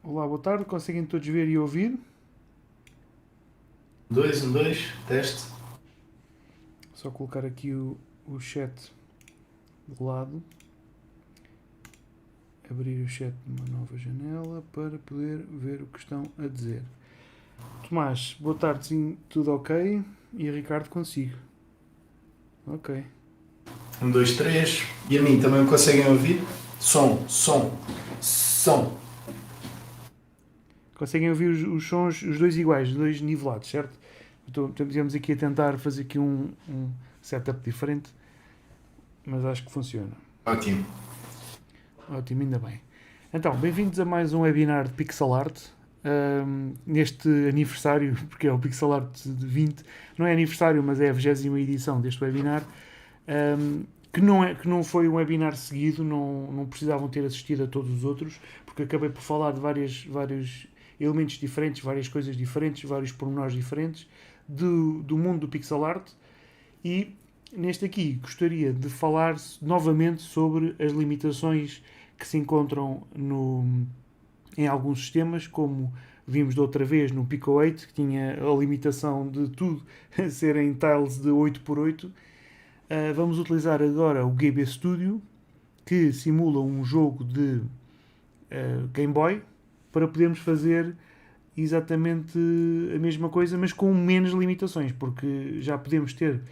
Olá, boa tarde. Conseguem todos ver e ouvir? 2, 1, 2, teste. Só colocar aqui o chat do lado. Abrir o chat numa nova janela para poder ver o que estão a dizer. Tomás, boa tarde, sim, tudo ok? E Ricardo, consigo. Ok. 1, 2, 3. E a mim também me conseguem ouvir? Som, som, som. Conseguem ouvir os sons, os dois iguais, os dois nivelados, certo? Então, estamos aqui a tentar fazer aqui um setup diferente, mas acho que funciona. Ótimo. Ótimo, ainda bem. Então, bem-vindos a mais um webinar de Pixel Art. Neste aniversário, porque é o Pixel Art de 20, não é aniversário, mas é a 20ª edição deste webinar, que não foi um webinar seguido, não precisavam ter assistido a todos os outros, porque acabei por falar de vários elementos diferentes, várias coisas diferentes, vários pormenores diferentes do mundo do Pixel Art. E neste aqui gostaria de falar novamente sobre as limitações que se encontram em alguns sistemas, como vimos da outra vez no Pico 8, que tinha a limitação de tudo serem tiles de 8x8. Vamos utilizar agora o GB Studio, que simula um jogo de Game Boy, para podermos fazer exatamente a mesma coisa, mas com menos limitações, porque já podemos ter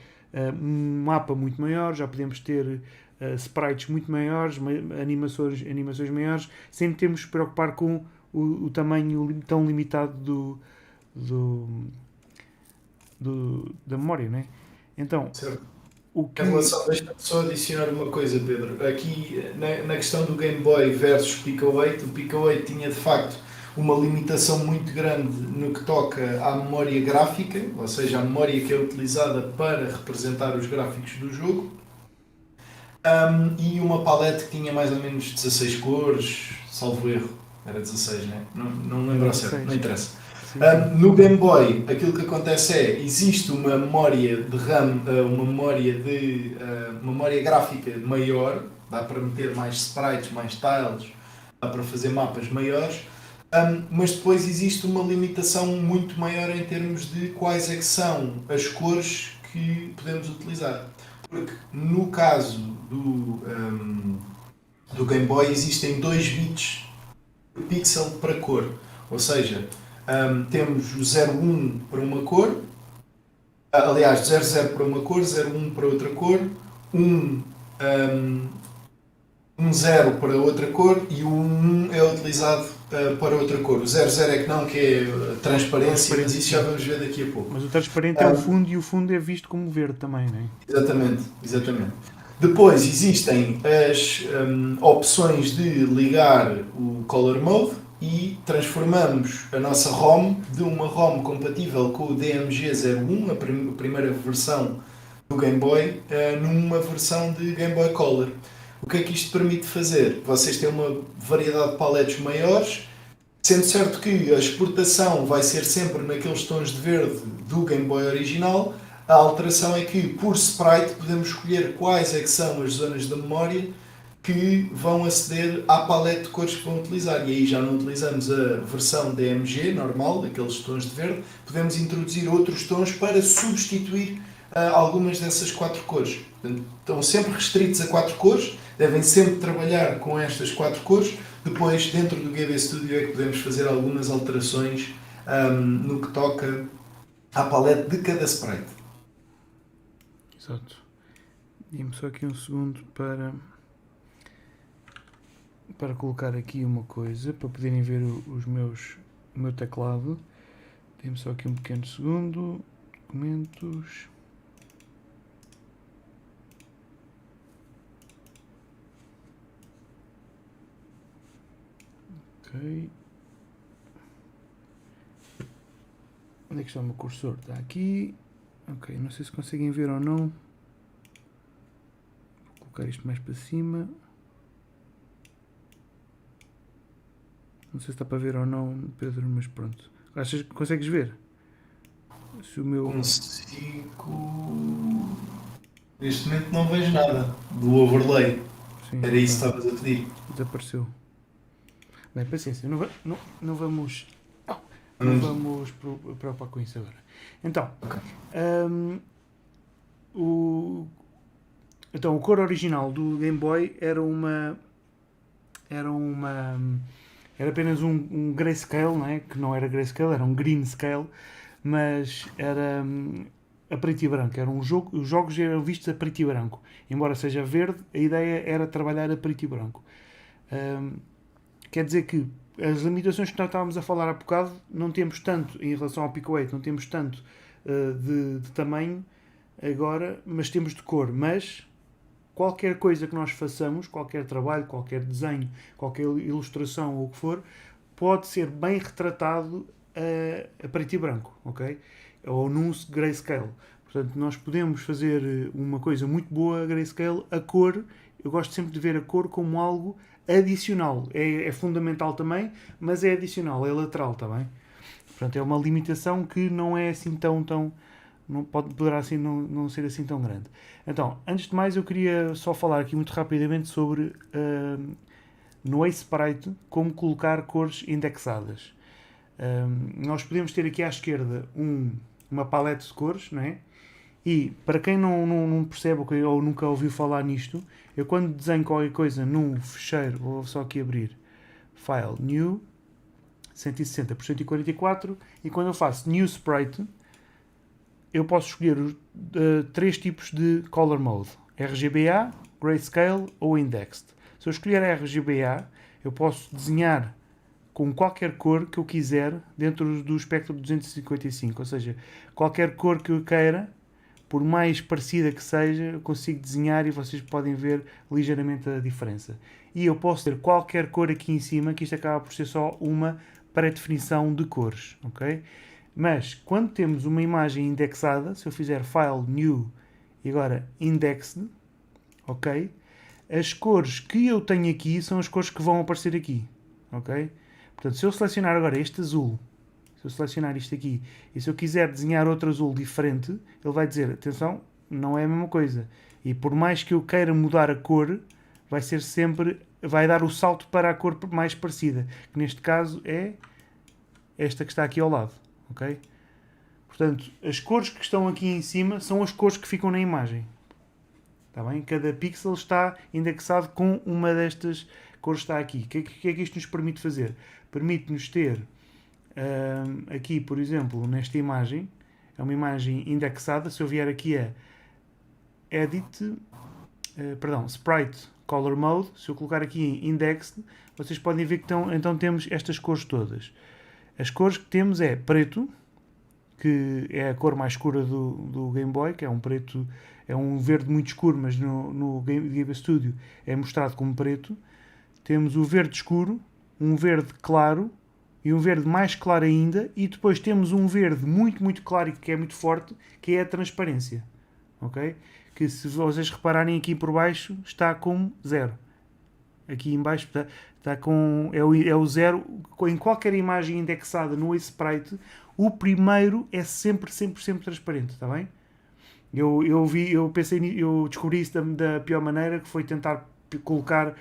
um mapa muito maior, já podemos ter sprites muito maiores, animações maiores, sem termos que preocupar com o tamanho tão limitado do, da memória, não é? Então, Certo. o Em que... relação, deixa-me só adicionar uma coisa, Pedro. Aqui, na questão do Game Boy versus Pico 8, o Pico 8 tinha de facto uma limitação muito grande no que toca à memória gráfica, ou seja, a memória que é utilizada para representar os gráficos do jogo. E uma palete que tinha mais ou menos 16 cores, salvo erro. Era 16, né? Não me lembro Era ao certo, não 16. interessa. Sim, sim. No Game Boy, aquilo que acontece é, existe uma memória de RAM, uma memória gráfica maior, dá para meter mais sprites, mais tiles, dá para fazer mapas maiores, mas depois existe uma limitação muito maior em termos de quais é que são as cores que podemos utilizar. Porque no caso do Game Boy existem 2 bits por pixel para cor. Ou seja, temos o 01 para uma cor, aliás, 00 para uma cor, 01 para outra cor, um, um, um 0 para outra cor e o 1 é utilizado para outra cor. O 00 é que não, que é transparência, mas Transparência, isso já sim. vamos ver daqui a pouco. Mas o transparente é o fundo e o fundo é visto como verde também, não é? Exatamente, Pois. exatamente. Depois existem as opções de ligar o Color Mode e transformamos a nossa ROM de uma ROM compatível com o DMG01, a primeira versão do Game Boy, numa versão de Game Boy Color. O que é que isto permite fazer? Vocês têm uma variedade de paletes maiores, sendo certo que a exportação vai ser sempre naqueles tons de verde do Game Boy original. A alteração é que, por sprite, podemos escolher quais é que são as zonas da memória que vão aceder à paleta de cores que vão utilizar. E aí já não utilizamos a versão DMG normal, daqueles tons de verde, podemos introduzir outros tons para substituir algumas dessas 4 cores. Portanto, estão sempre restritos a 4 cores, devem sempre trabalhar com estas 4 cores. Depois, dentro do GB Studio, é que podemos fazer algumas alterações no que toca à paleta de cada sprite. Exato. Dê-me só aqui um segundo para colocar aqui uma coisa, para poderem ver o meu teclado. Dê-me só aqui um pequeno segundo. Documentos. Ok. Onde é que está o meu cursor? Está aqui. Ok, não sei se conseguem ver ou não. Vou colocar isto mais para cima. Não sei se está para ver ou não, Pedro, mas pronto. Achas que consegues ver? Se o meu... Consigo. Neste momento não vejo nada do overlay. Sim, Era isso ok. que estavas a pedir. Desapareceu. Bem, paciência, não vamos, não vamos preocupar com isso agora. Então, Ok. hum, o cor original do Game Boy era uma era apenas um grayscale, não é? Que não era grayscale, era um green scale, mas era a preto e branco. Os jogos eram vistos a preto e branco. Embora seja verde, a ideia era trabalhar a preto e branco. Quer dizer que as limitações que nós estávamos a falar há bocado não temos tanto em relação ao Pico 8, não temos tanto de tamanho agora, mas temos de cor. Mas qualquer coisa que nós façamos, qualquer trabalho, qualquer desenho, qualquer ilustração ou o que for, pode ser bem retratado a preto e branco, ok? Ou num grayscale. Portanto, nós podemos fazer uma coisa muito boa a grayscale. A cor, eu gosto sempre de ver a cor como algo adicional. É fundamental também, mas é adicional, é lateral também. Portanto, é uma limitação que não é assim tão poderá assim não ser assim tão grande. Então, antes de mais, eu queria só falar aqui muito rapidamente sobre no Sprite como colocar cores indexadas. Nós podemos ter aqui à esquerda uma paleta de cores, não é? E para quem não percebe ou nunca ouviu falar nisto, eu quando desenho qualquer coisa num fecheiro, vou só aqui abrir File, New, 160 por 144, e quando eu faço New Sprite, eu posso escolher três tipos de Color Mode: RGBA, Grayscale ou Indexed. Se eu escolher RGBA, eu posso desenhar com qualquer cor que eu quiser dentro do espectro 255, ou seja, qualquer cor que eu queira, por mais parecida que seja, eu consigo desenhar e vocês podem ver ligeiramente a diferença. E eu posso ter qualquer cor aqui em cima, que isto acaba por ser só uma pré-definição de cores, ok? Mas quando temos uma imagem indexada, se eu fizer File, New e agora Indexed, ok? As cores que eu tenho aqui são as cores que vão aparecer aqui, ok? Portanto, se eu selecionar agora este azul, se eu selecionar isto aqui, e se eu quiser desenhar outro azul diferente, ele vai dizer, atenção, não é a mesma coisa. E por mais que eu queira mudar a cor, vai dar o salto para a cor mais parecida, que neste caso é esta que está aqui ao lado, ok? Portanto, as cores que estão aqui em cima são as cores que ficam na imagem. Está bem? Cada pixel está indexado com uma destas cores que está aqui. O que é que isto nos permite fazer? Permite-nos ter aqui, por exemplo, nesta imagem, é uma imagem indexada. Se eu vier aqui a Edit, Sprite Color Mode, se eu colocar aqui em Indexed, vocês podem ver que então temos estas cores todas. As cores que temos é preto, que é a cor mais escura do Game Boy, que é um preto, é um verde muito escuro, mas no Game Studio é mostrado como preto. Temos o verde escuro, um verde claro e um verde mais claro ainda, e depois temos um verde muito, muito claro e que é muito forte, que é a transparência. Ok? Que se vocês repararem aqui por baixo, está como 0. Aqui em baixo está com, é o 0. Em qualquer imagem indexada no Sprite, o primeiro é sempre transparente, está bem? Eu descobri isso da pior maneira, que foi tentar colocar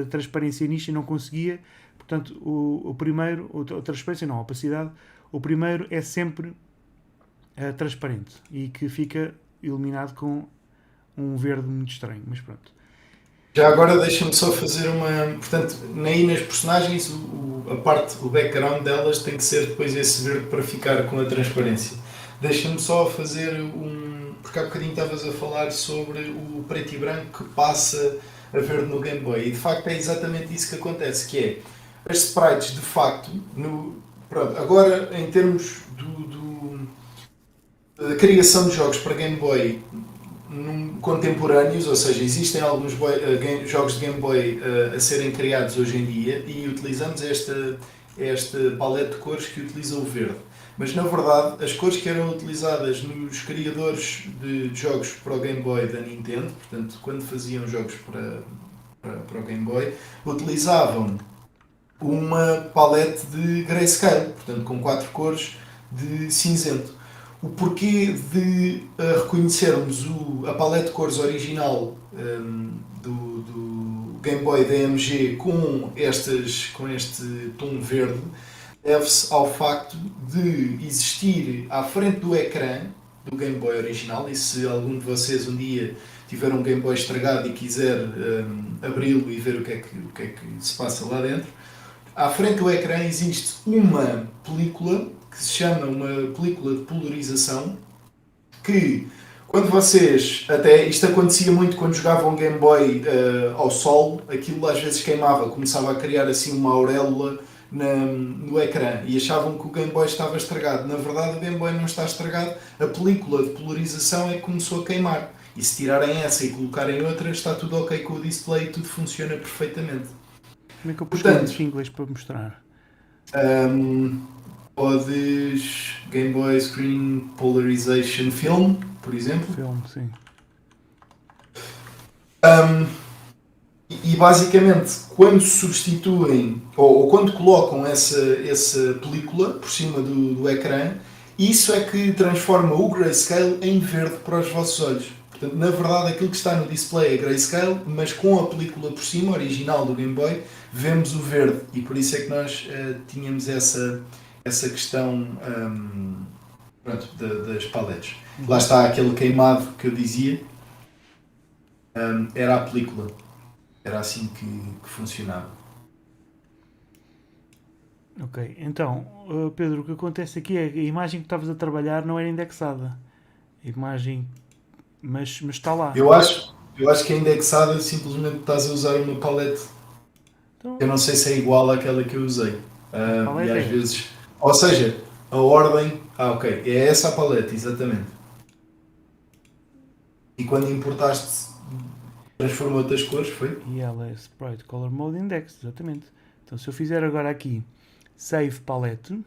transparência nisto e não conseguia. Portanto, o primeiro, a transparência não, a opacidade, o primeiro é sempre transparente e que fica iluminado com um verde muito estranho, mas pronto. Já agora deixa-me só fazer uma. Portanto, aí nas personagens, o background delas tem que ser depois esse verde para ficar com a transparência. Deixa-me só fazer porque há bocadinho estavas a falar sobre o preto e branco que passa a verde no Game Boy. E de facto é exatamente isso que acontece, que é as sprites de facto, pronto, agora em termos da criação de jogos para Game Boy contemporâneos, ou seja, existem alguns jogos de Game Boy a serem criados hoje em dia e utilizamos esta paleta de cores que utiliza o verde. Mas na verdade, as cores que eram utilizadas nos criadores de jogos para o Game Boy da Nintendo, portanto, quando faziam jogos para o Game Boy, utilizavam uma paleta de grayscale, portanto, com 4 cores de cinzento. O porquê de reconhecermos a paleta de cores original Game Boy DMG com este tom verde deve-se ao facto de existir à frente do ecrã do Game Boy original, e se algum de vocês um dia tiver um Game Boy estragado e quiser abri-lo e ver o que é que se passa lá dentro, à frente do ecrã existe uma película que se chama uma película de polarização, que quando vocês, até isto acontecia muito quando jogavam Game Boy ao sol, aquilo às vezes queimava, começava a criar assim uma auréola no ecrã e achavam que o Game Boy estava estragado. Na verdade, o Game Boy não está estragado, a película de polarização é que começou a queimar. E se tirarem essa e colocarem outra, está tudo ok com o display e tudo funciona perfeitamente. Como é que eu puxo isso em inglês para mostrar? Podes Game Boy Screen Polarization Film, por exemplo. Filme, sim. E basicamente, quando substituem ou quando colocam essa película por cima do ecrã, isso é que transforma o grayscale em verde para os vossos olhos. Portanto, na verdade, aquilo que está no display é grayscale, mas com a película por cima, original do Game Boy, vemos o verde. E por isso é que nós tínhamos essa questão pronto, das paletes. Lá está aquele queimado que eu dizia, era a película. Era assim que funcionava. Ok, então, Pedro, o que acontece aqui é que a imagem que estavas a trabalhar não era indexada. A imagem, mas está lá. Eu acho que a indexada simplesmente estás a usar uma palete. Então, Eu não sei se é igual àquela que eu usei. palete E às é. vezes. Ou seja, a ordem. Ok, é essa a palete, exatamente. E quando importaste, transformou outras cores, foi? E ela é Sprite Color Mode Index, exatamente. Então, se eu fizer agora aqui Save Palette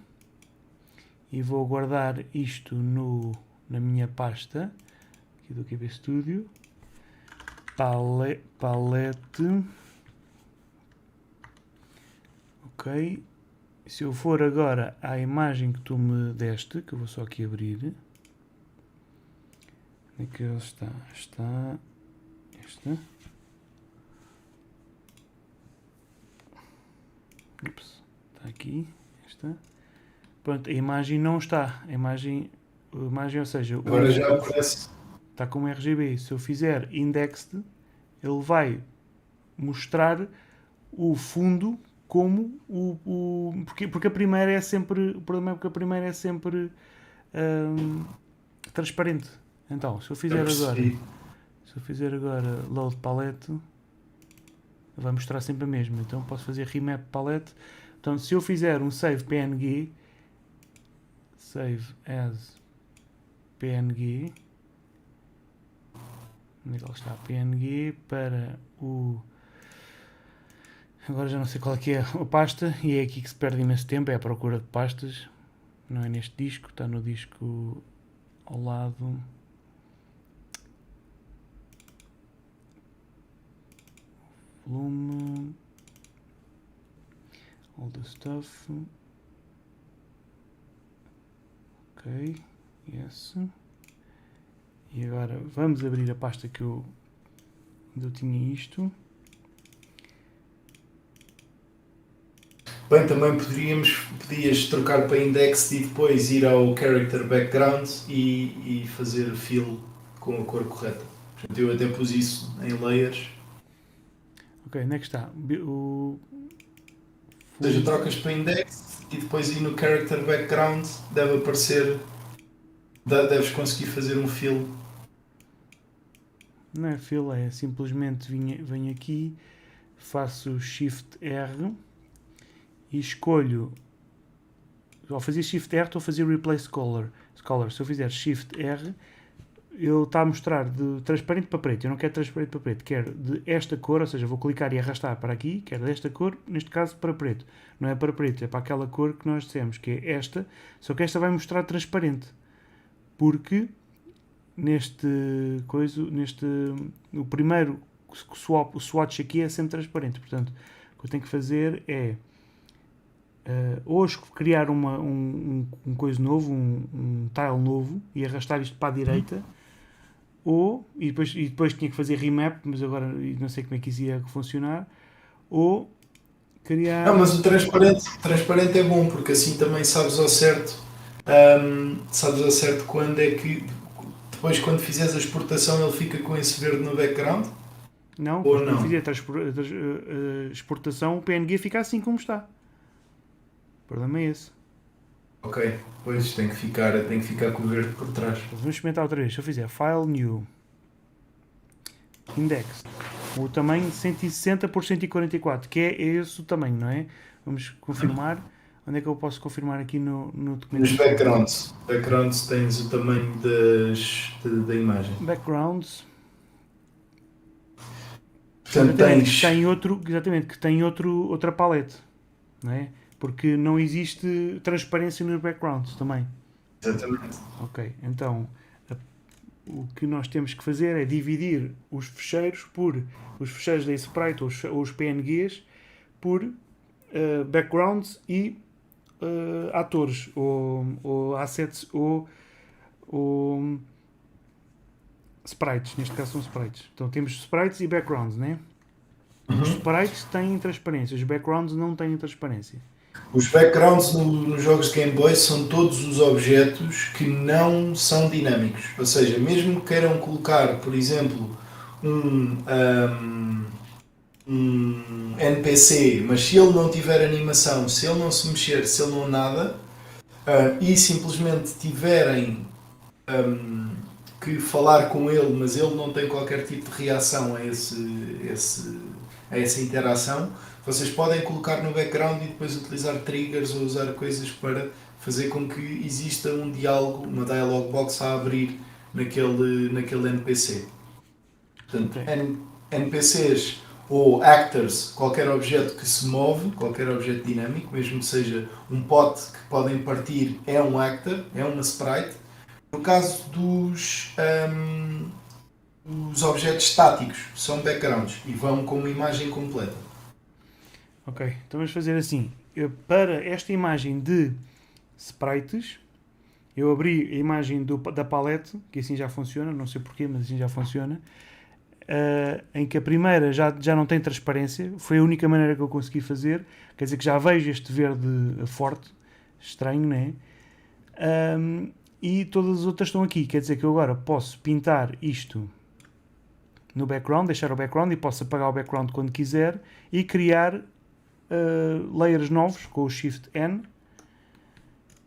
e vou guardar isto na minha pasta aqui do QB Studio, palette, ok. Se eu for agora à imagem que tu me deste, que eu vou só aqui abrir, onde é que ele está? Está esta. Ups, está aqui, esta. Pronto, a imagem não está. A imagem, ou seja, Agora já aparece. está como RGB. Se eu fizer Indexed, ele vai mostrar o fundo como porque a primeira é sempre, o problema é que a primeira é sempre transparente. Então, se eu fizer agora Load Palette, vai mostrar sempre a mesma. Então posso fazer Remap Palette. Então, se eu fizer um Save PNG, Save as PNG, onde é que ele está? PNG para o... Agora já não sei qual é que é a pasta, e é aqui que se perde imenso tempo, é a procura de pastas. Não é neste disco, está no disco ao lado. Volume. All the stuff. Ok, yes. E agora vamos abrir a pasta que onde eu tinha isto. Bem, também podias trocar para index e depois ir ao character background e fazer fill com a cor correta. Portanto, eu até pus isso em layers. Ok, onde é que está? Ou seja, trocas para index e depois ir no character background deve aparecer, deves conseguir fazer um fill. Não é fill, é simplesmente venho aqui, faço Shift R e escolho. Ao fazer Shift R estou a fazer Replace Color. Se eu fizer Shift R, ele está a mostrar de transparente para preto. Eu não quero transparente para preto, quero de esta cor, ou seja, vou clicar e arrastar para aqui, quero desta cor, neste caso para preto. Não é para preto, é para aquela cor que nós dissemos, que é esta, só que esta vai mostrar transparente. Porque o primeiro o swatch aqui é sempre transparente. Portanto, o que eu tenho que fazer é hoje criar um coisa novo, um tile novo e arrastar isto para a direita e depois tinha que fazer remap, mas agora não sei como é que isso ia funcionar, ou criar... Não, mas o transparente é bom, porque assim também sabes ao certo quando é que, depois quando fizeres a exportação ele fica com esse verde no background, Não, ou pois quando não? fizer a exportação, o PNG fica assim como está. O problema é esse. Ok, pois tem que ficar com o verde por trás. Vamos experimentar outra vez. Se eu fizer File New, Index, o tamanho 160 por 144, que é esse o tamanho, não é? Vamos confirmar. Onde é que eu posso confirmar aqui no documento Nos de código? backgrounds tens o tamanho da imagem. Backgrounds. Portanto, Exatamente, que tem outra palette, não é? Porque não existe transparência nos backgrounds também. exatamente. Ok, então o que nós temos que fazer é dividir os fecheiros por os fecheiros da Sprite ou os PNGs por backgrounds e atores ou assets ou sprites, neste caso são sprites. Então temos sprites e backgrounds, né? Os sprites têm transparência, os backgrounds não têm transparência. Os backgrounds nos jogos de Game Boy são todos os objetos que não são dinâmicos. Ou seja, mesmo que queiram colocar, por exemplo, um NPC, mas se ele não tiver animação, se ele não se mexer, se ele não nada, e simplesmente tiverem que falar com ele, mas ele não tem qualquer tipo de reação a essa interação, vocês podem colocar no background e depois utilizar triggers ou usar coisas para fazer com que exista um diálogo, uma dialog box a abrir naquele NPC. Portanto, Ok. NPCs ou actors, qualquer objeto que se move, qualquer objeto dinâmico, mesmo que seja um pote que podem partir, é um actor, é uma sprite. No caso os objetos estáticos, são backgrounds e vão com uma imagem completa. Ok, então vamos fazer assim. Para esta imagem de sprites, eu abri a imagem da palette, que assim já funciona, não sei porquê, mas assim já funciona, em que a primeira já não tem transparência, foi a única maneira que eu consegui fazer, quer dizer que já vejo este verde forte, estranho, não é? E todas as outras estão aqui, quer dizer que eu agora posso pintar isto no background, deixar o background e posso apagar o background quando quiser e criar layers novos com o Shift N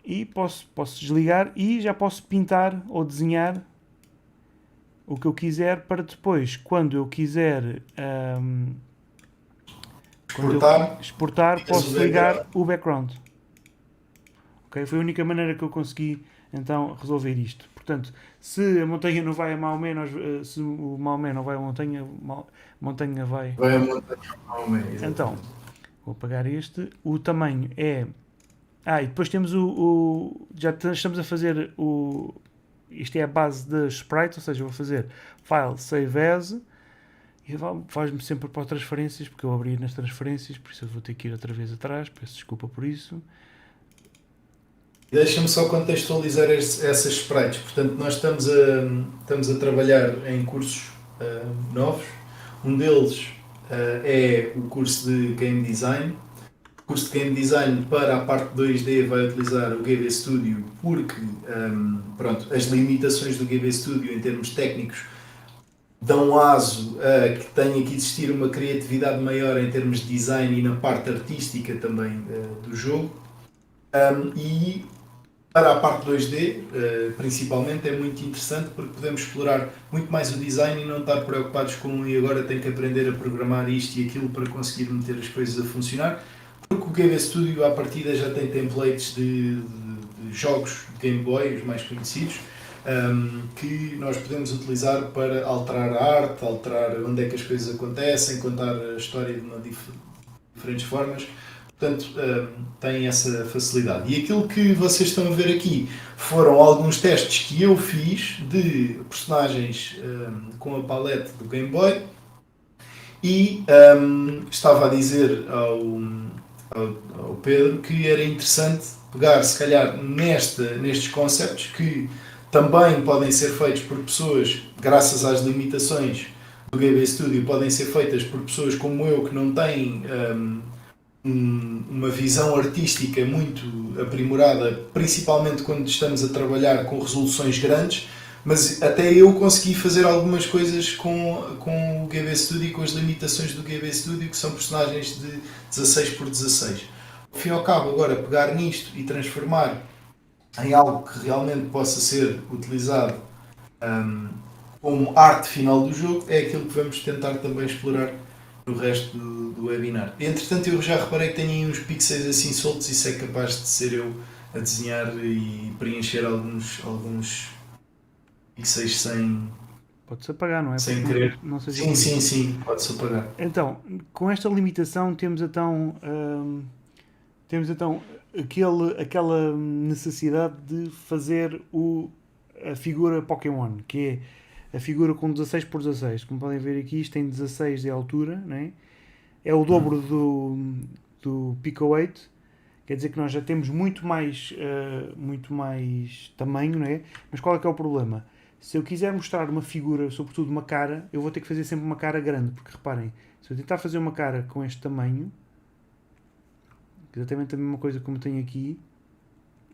e posso desligar e já posso pintar ou desenhar o que eu quiser para depois, quando eu quiser exportar posso ligar o background. Ok? Foi a única maneira que eu consegui então resolver isto. Portanto, se a montanha não vai a Maomé, se o Maomé não vai a montanha, a montanha vai. Vai a montanha a Maomé, exatamente. Então, vou apagar este. O tamanho é. E depois temos já estamos a fazer o. Isto é a base da sprite, ou seja, vou fazer file save as e faz-me sempre para transferências, porque eu abri nas transferências, por isso eu vou ter que ir outra vez atrás. Peço desculpa por isso. Deixa-me só contextualizar essas sprites. Portanto, nós estamos a trabalhar em cursos novos. Um deles é o curso de Game Design. O curso de Game Design para a parte 2D vai utilizar o GB Studio porque as limitações do GB Studio em termos técnicos dão aso a que tenha que existir uma criatividade maior em termos de design e na parte artística também do jogo. E para a parte 2D, principalmente, é muito interessante porque podemos explorar muito mais o design e não estar preocupados com e agora tenho que aprender a programar isto e aquilo para conseguir meter as coisas a funcionar. Porque o GB Studio à partida já tem templates de jogos de Game Boy, os mais conhecidos, que nós podemos utilizar para alterar a arte, alterar onde é que as coisas acontecem, contar a história de diferentes formas. Portanto, tem essa facilidade. E aquilo que vocês estão a ver aqui foram alguns testes que eu fiz de personagens com a palete do Game Boy e estava a dizer ao Pedro que era interessante pegar, se calhar, nestes conceitos que também podem ser feitos por pessoas, graças às limitações do GB Studio, podem ser feitas por pessoas como eu, que não têm uma visão artística muito aprimorada, principalmente quando estamos a trabalhar com resoluções grandes, mas até eu consegui fazer algumas coisas com o GB Studio, com as limitações do GB Studio, que são personagens de 16 por 16. Ao fim e ao cabo, agora pegar nisto e transformar em algo que realmente possa ser utilizado como arte final do jogo, é aquilo que vamos tentar também explorar no resto do webinar. Entretanto, eu já reparei que tenho aí uns pixels assim soltos, isso é capaz de ser eu a desenhar e preencher alguns pixels sem... Pode-se apagar, não é? Sem Porque querer. não seja Sim, pode-se apagar. Então, com esta limitação temos aquela necessidade de fazer a figura Pokémon, que é a figura com 16 por 16. Como podem ver aqui, isto tem 16 de altura, não é? É o dobro do Pico 8. Quer dizer que nós já temos muito mais tamanho, não é? Mas qual é que é o problema? Se eu quiser mostrar uma figura, sobretudo uma cara, eu vou ter que fazer sempre uma cara grande, porque reparem, se eu tentar fazer uma cara com este tamanho, exatamente a mesma coisa como tenho aqui,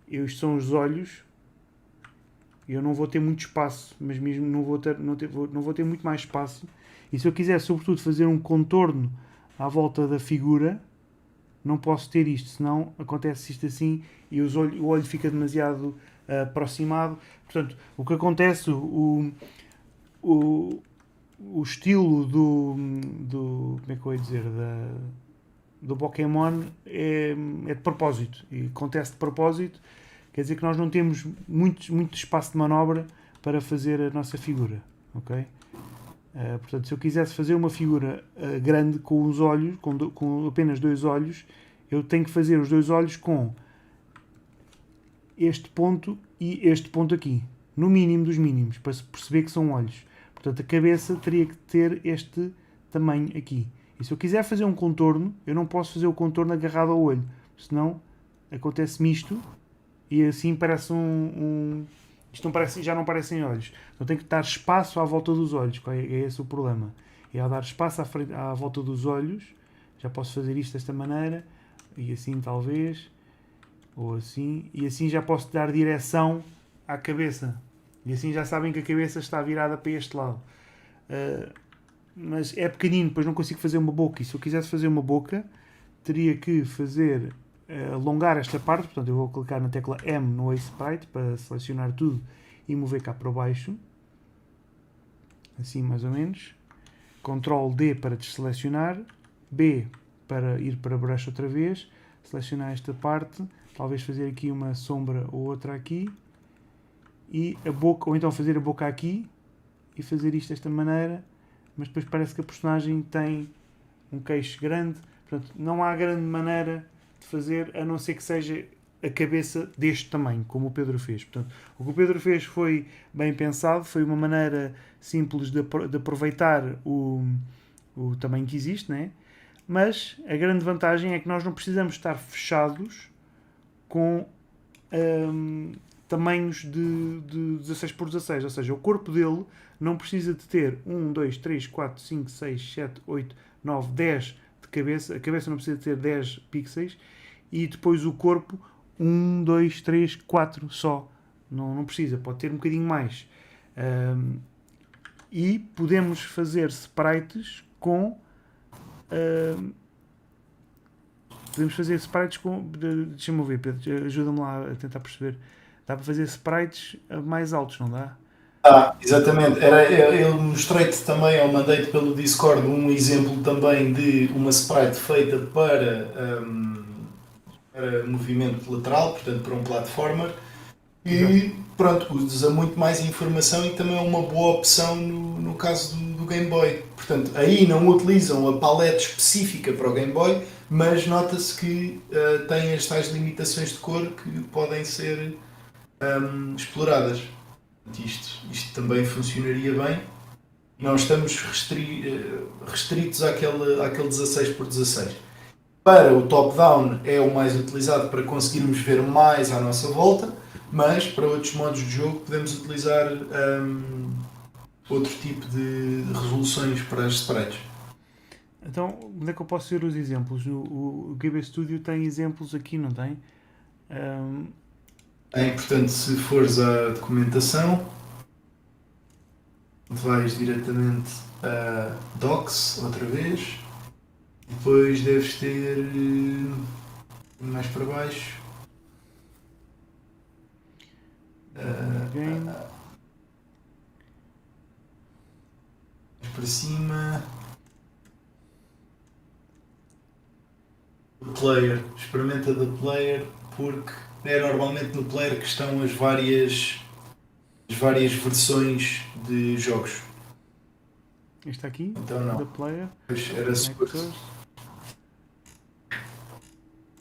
estes são os olhos, eu não vou ter muito espaço, mas mesmo não vou ter muito mais espaço, e se eu quiser sobretudo fazer um contorno à volta da figura, não posso ter isto, senão acontece isto assim e o olho fica demasiado aproximado. Portanto, o que acontece, o estilo como é que eu ia dizer, do Pokémon é de propósito, e acontece de propósito, quer dizer que nós não temos muito espaço de manobra para fazer a nossa figura, ok? Portanto, se eu quisesse fazer uma figura grande com os olhos, com apenas 2 olhos, eu tenho que fazer os 2 olhos com este ponto e este ponto aqui, no mínimo dos mínimos, para se perceber que são olhos. Portanto, a cabeça teria que ter este tamanho aqui. E se eu quiser fazer um contorno, eu não posso fazer o contorno agarrado ao olho, senão acontece-me isto e assim parece isto não parece, já não parecem olhos. Então tem que dar espaço à volta dos olhos, é esse o problema. E ao dar espaço à volta dos olhos, já posso fazer isto desta maneira, e assim talvez, ou assim, e assim já posso dar direção à cabeça. E assim já sabem que a cabeça está virada para este lado. Mas é pequenino, depois não consigo fazer uma boca. E se eu quisesse fazer uma boca, teria que alongar esta parte. Portanto, eu vou clicar na tecla M no Ace Sprite para selecionar tudo e mover cá para baixo. Assim mais ou menos. Ctrl D para desselecionar. B para ir para brush outra vez. Selecionar esta parte. Talvez fazer aqui uma sombra ou outra aqui. E a boca, ou então fazer a boca aqui. E fazer isto desta maneira. Mas depois parece que a personagem tem um queixo grande. Portanto, não há grande maneira de fazer, a não ser que seja a cabeça deste tamanho, como o Pedro fez. Portanto, o que o Pedro fez foi bem pensado, foi uma maneira simples de aproveitar o tamanho que existe, né? Mas a grande vantagem é que nós não precisamos estar fechados com tamanhos de 16 por 16, ou seja, o corpo dele não precisa de ter 1, 2, 3, 4, 5, 6, 7, 8, 9, 10 de cabeça, a cabeça não precisa de ter 10 pixels, e depois o corpo 1, 2, 3, 4 só, não precisa, pode ter um bocadinho mais. E podemos fazer sprites com deixa-me ver, Pedro, ajuda-me lá a tentar perceber. Dá para fazer sprites mais altos, não dá? Exatamente. Eu mostrei-te também, ou mandei-te pelo Discord um exemplo também de uma sprite feita para movimento lateral, portanto para um platformer, e pronto, usa muito mais informação e também é uma boa opção no caso do Game Boy. Portanto, aí não utilizam a palete específica para o Game Boy, mas nota-se que tem as tais limitações de cor que podem ser exploradas. Isto também funcionaria bem. Não estamos restritos àquele 16 por 16. Para o top-down é o mais utilizado para conseguirmos ver mais à nossa volta, mas para outros modos de jogo podemos utilizar outro tipo de resoluções para as sprites. Então, onde é que eu posso ver os exemplos? O GB Studio tem exemplos aqui, não tem? É importante, se fores à documentação, vais diretamente a Docs outra vez, depois deves ter mais para baixo Game. mais para cima, player, experimenta da player, porque é normalmente no player que estão as várias versões de jogos. Este aqui, Então não. The Player. Pois era suposto. Actors.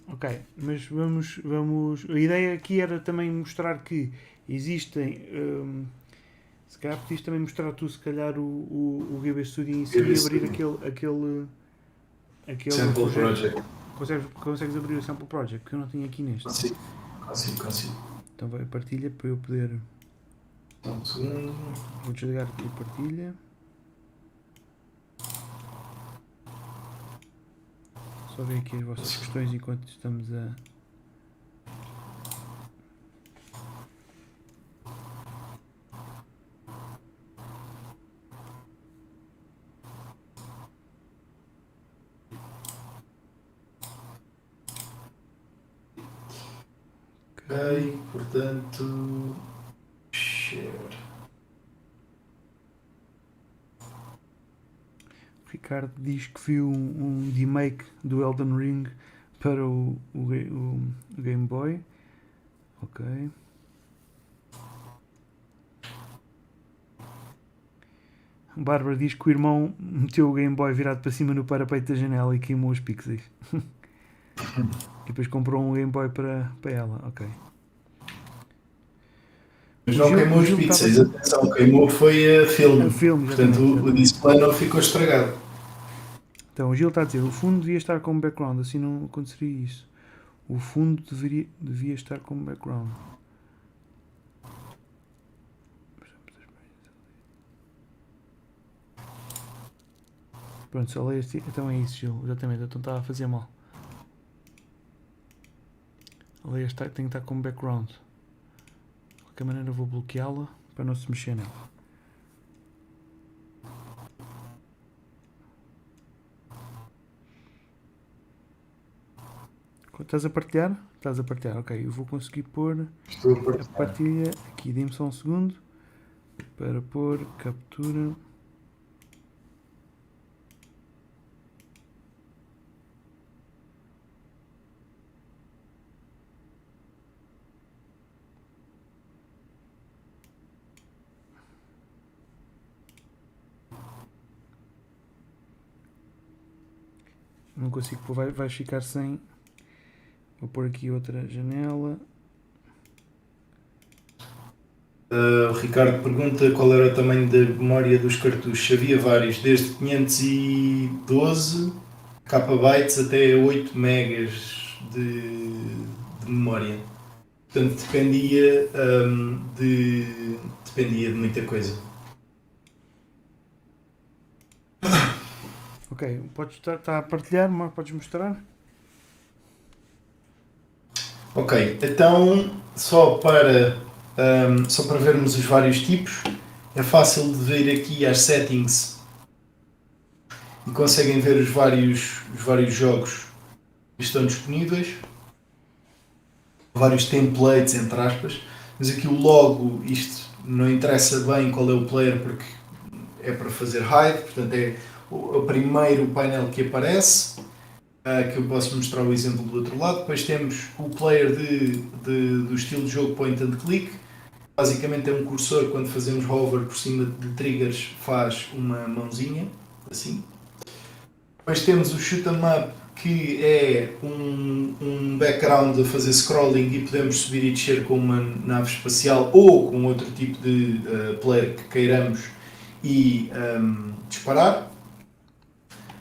Ok, mas vamos. A ideia aqui era também mostrar que existem. Se calhar podias também mostrar tu, se calhar, o GB Studio em si GB e abrir Studio. aquele Sample projeto. Project. Consegues abrir o Sample Project, que eu não tinha aqui neste. Consigo. Então vai a partilha para eu poder. Um segundo. Vou desligar aqui a partilha. Só ver aqui as vossas questões enquanto estamos a. Ok, portanto. Share. O Ricardo diz que viu um remake do Elden Ring para o Game Boy. Ok. O Bárbara diz que o irmão meteu o Game Boy virado para cima no parapeito da janela e queimou os pixels. E depois comprou um Game Boy para ela. Ok. Mas não queimou os pixels, atenção, queimou foi a filme. A filme, Portanto, o display não ficou estragado. Então o Gil está a dizer, o fundo devia estar como background, assim não aconteceria isso. O fundo devia estar como background. Pronto, só leio este. Então é isso, Gil. Exatamente, então estava a fazer mal. A leia tem que estar como background. De qualquer maneira vou bloqueá-la para não se mexer nela. Estás a partilhar? Estás a partilhar, ok. Eu vou conseguir pôr a partilha aqui. Dê-me só um segundo para pôr captura. Não consigo pôr, vais ficar sem. Vou pôr aqui outra janela. O Ricardo pergunta qual era o tamanho da memória dos cartuchos. Havia vários, desde 512 KB até 8 megas de memória. Portanto, dependia de muita coisa. Ok, podes estar a partilhar, mas podes mostrar? Ok, então só para vermos os vários tipos, é fácil de ver aqui as settings e conseguem ver os vários jogos que estão disponíveis, vários templates entre aspas, mas aqui o logo, isto não interessa bem qual é o player porque é para fazer hide, portanto é o primeiro painel que aparece, que eu posso mostrar o exemplo do outro lado. Depois temos o player do estilo de jogo point and click, basicamente é um cursor, quando fazemos hover por cima de triggers faz uma mãozinha, assim. Depois temos o shoot 'em up, que é um background a fazer scrolling e podemos subir e descer com uma nave espacial ou com outro tipo de player que queiramos e disparar.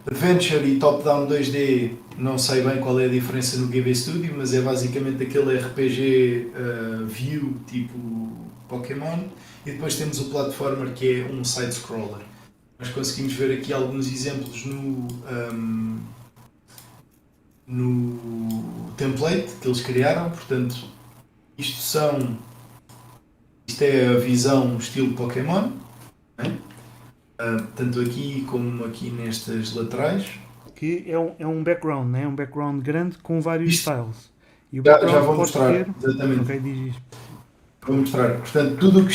Adventure e Top-Down 2D, não sei bem qual é a diferença no GB Studio, mas é basicamente aquele RPG view tipo Pokémon. E depois temos o Platformer, que é um side-scroller. Nós conseguimos ver aqui alguns exemplos no template que eles criaram. Portanto, isto é a visão estilo Pokémon, né? Tanto aqui como aqui nestas laterais. Que é um background, né? Um background grande com vários Isto, styles. E o já background vou pode mostrar, ter. exatamente. Ok, diz isto. Vou mostrar. Portanto, tudo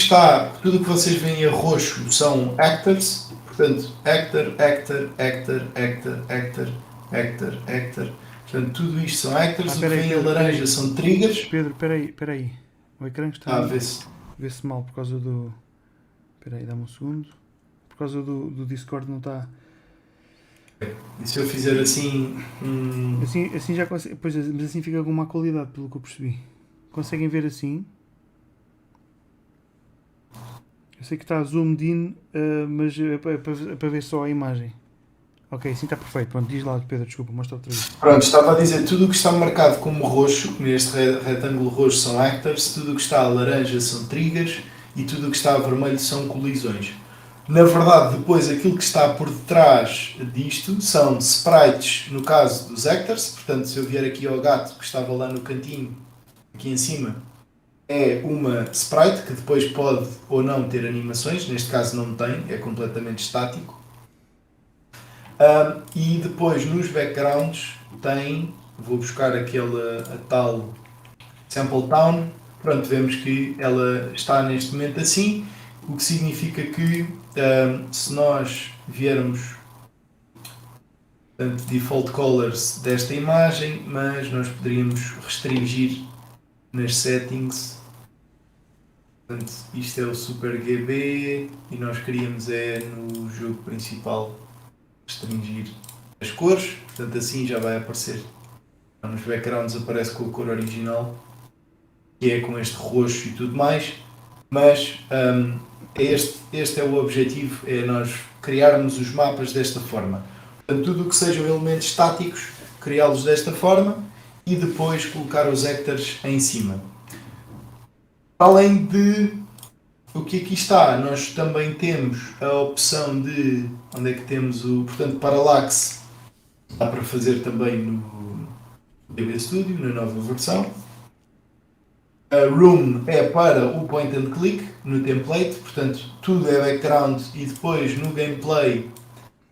que vocês veem a roxo são actors. Portanto, actor, actor, actor, actor, actor, actor, actor. Portanto, tudo isto são actors. O que vem a laranja são triggers. Pedro, peraí. O ecrã está vê-se mal por causa do... Peraí, dá-me um segundo. Por causa do Discord não está... E se eu fizer assim... Assim já consegue... Pois, mas assim fica com má qualidade, pelo que eu percebi. Conseguem ver assim? Eu sei que está zoomed in, mas é para ver só a imagem. Ok, assim está perfeito. Pronto, diz lá, Pedro, desculpa, mostra outra vez. Pronto, estava a dizer, tudo o que está marcado como roxo, neste retângulo roxo são actors, tudo o que está a laranja são triggers e tudo o que está a vermelho são colisões. Na verdade, depois aquilo que está por detrás disto são sprites, no caso dos actors. Portanto, se eu vier aqui ao gato que estava lá no cantinho, aqui em cima, é uma sprite que depois pode ou não ter animações, neste caso não tem, é completamente estático. E depois nos backgrounds tem, vou buscar a tal Sample Town. Pronto, vemos que ela está neste momento assim, o que significa que se nós viermos, portanto, default colors desta imagem, mas nós poderíamos restringir nas settings. Portanto, isto é o Super GB e nós queríamos no jogo principal restringir as cores, portanto assim já vai aparecer. Nos backgrounds aparece com a cor original, que é com este roxo e tudo mais, mas este é o objetivo, é nós criarmos os mapas desta forma. Portanto, tudo o que sejam elementos estáticos, criá-los desta forma e depois colocar os actors em cima. Além de o que aqui está, nós também temos a opção de, onde é que temos portanto, Parallax, dá para fazer também no GB Studio, na nova versão. A Room é para o point and click no template, portanto tudo é background e depois no gameplay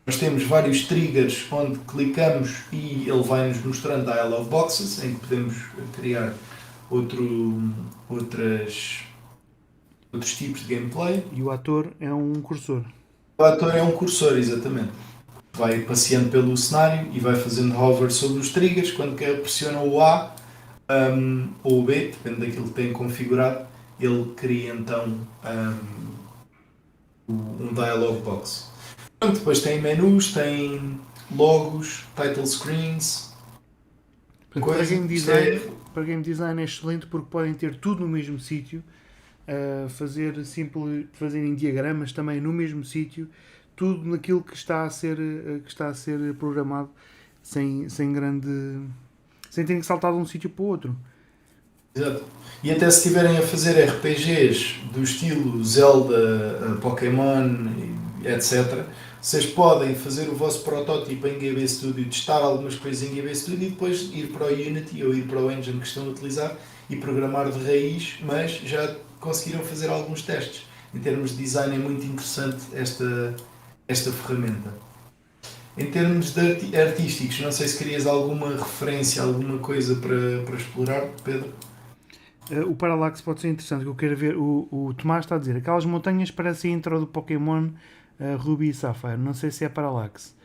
nós temos vários triggers onde clicamos e ele vai nos mostrando dialog boxes em que podemos criar outros tipos de gameplay. E o ator é um cursor. O ator é um cursor, exatamente. Vai passeando pelo cenário e vai fazendo hover sobre os triggers. Quando pressiona o A ou o B, depende daquilo que tem configurado, ele cria então um dialog box. Depois tem menus, tem logos, title screens. Para game design é excelente porque podem ter tudo no mesmo sítio, fazerem diagramas também no mesmo sítio, tudo naquilo que está a ser programado sem terem que saltar de um sítio para o outro. Exato. E até se estiverem a fazer RPGs do estilo Zelda, Pokémon, etc., vocês podem fazer o vosso protótipo em GB Studio, testar algumas coisas em GB Studio e depois ir para o Unity ou ir para o engine que estão a utilizar e programar de raiz, mas já conseguiram fazer alguns testes. Em termos de design é muito interessante esta ferramenta. Em termos de artísticos, não sei se querias alguma referência, alguma coisa para explorar, Pedro? O Parallax pode ser interessante, que eu quero ver. O Tomás está a dizer, aquelas montanhas parecem a intro do Pokémon Ruby e Sapphire. Não sei se é Parallax.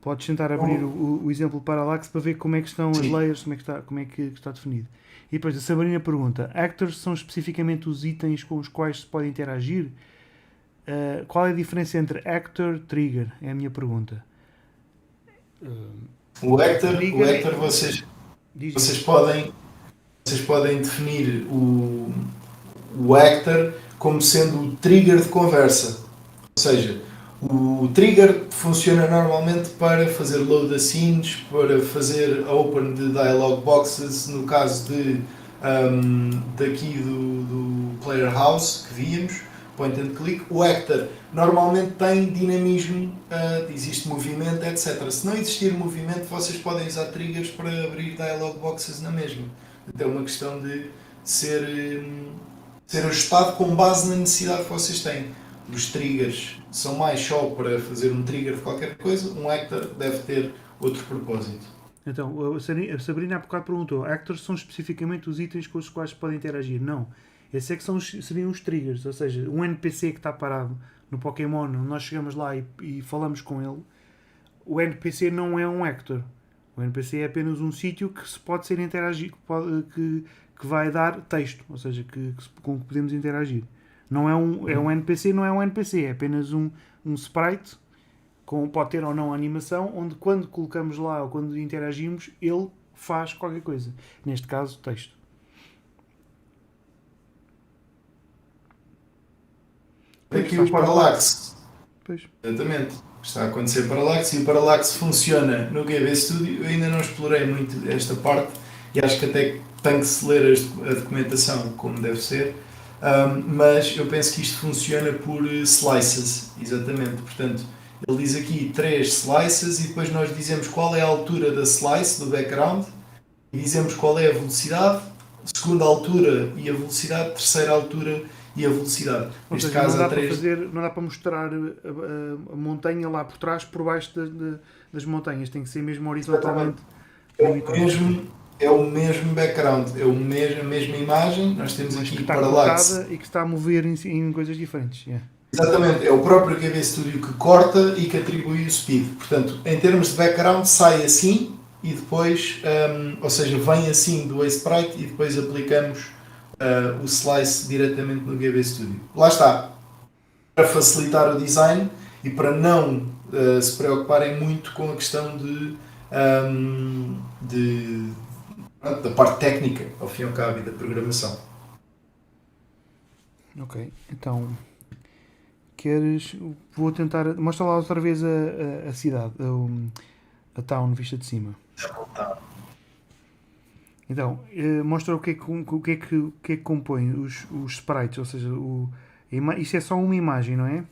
Podes tentar abrir o exemplo do Parallax para ver como é que estão as layers, como é que está definido. E depois a Sabrina pergunta, actors são especificamente os itens com os quais se pode interagir? Qual é a diferença entre actor e trigger? É a minha pergunta. O actor vocês podem definir o actor como sendo o trigger de conversa. Ou seja, O trigger funciona normalmente para fazer load the scenes, para fazer open de dialog boxes, no caso daqui do Player House que víamos, point and click. O actor normalmente tem dinamismo, existe movimento, etc. Se não existir movimento, vocês podem usar triggers para abrir dialog boxes na mesma. Então é uma questão de ser ajustado com base na necessidade que vocês têm. Os triggers são mais só para fazer um trigger de qualquer coisa, um actor deve ter outro propósito. Então, a Sabrina há bocado perguntou, actors são especificamente os itens com os quais podem interagir? Não. Esses é que seriam os triggers, ou seja, um NPC que está parado no Pokémon, nós chegamos lá e falamos com ele, o NPC não é um actor. O NPC é apenas um sítio que se pode ser interagido, que vai dar texto, ou seja, com que podemos interagir. Não é um NPC, não é um NPC, é apenas um sprite, pode ter ou não animação, onde quando colocamos lá ou quando interagimos, ele faz qualquer coisa. Neste caso, texto. Aqui o Parallax. Pois. Exatamente. Está a acontecer Parallax e o Parallax funciona no GB Studio. Eu ainda não explorei muito esta parte e acho que até tem que se ler a documentação como deve ser. Mas eu penso que isto funciona por slices, exatamente. Portanto, ele diz aqui 3 slices e depois nós dizemos qual é a altura da slice, do background, e dizemos qual é a velocidade, segunda altura e a velocidade, terceira altura e a velocidade. Neste caso, não dá para mostrar a montanha lá por trás, por baixo das montanhas, tem que ser mesmo horizontalmente. É o mesmo background, é a mesma imagem, nós temos aqui Parallax. E que está a mover em coisas diferentes. Yeah. Exatamente, é o próprio GB Studio que corta e que atribui o speed. Portanto, em termos de background, sai assim e depois, ou seja, vem assim do Sprite e depois aplicamos o slice diretamente no GB Studio. Lá está, para facilitar o design e para não se preocuparem muito com a questão da parte técnica, ao fim e ao cabo, e da programação. Ok, então vou tentar, mostra lá outra vez a cidade, a town vista de cima. Então, mostra o que é que compõe os sprites, ou seja, isto é só uma imagem, não é?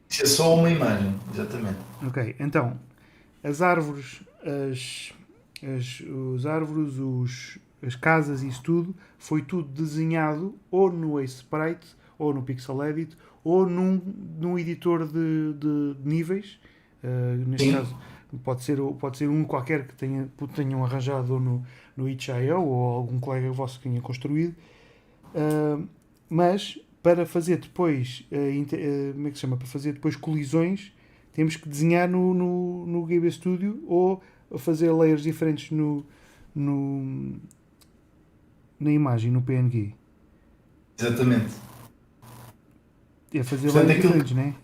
Isto é só uma imagem, exatamente. Ok, então, as árvores, as casas e isso tudo, foi tudo desenhado ou no Sprite, ou no Pixel Edit, ou num editor de níveis, neste caso pode ser um qualquer que tenham arranjado ou no itch.io ou algum colega vosso que tenha construído, mas para fazer depois como é que se chama? Para fazer depois colisões temos que desenhar no GB Studio ou fazer layers diferentes na imagem, no PNG. Exatamente. É fazer layers diferentes, não é?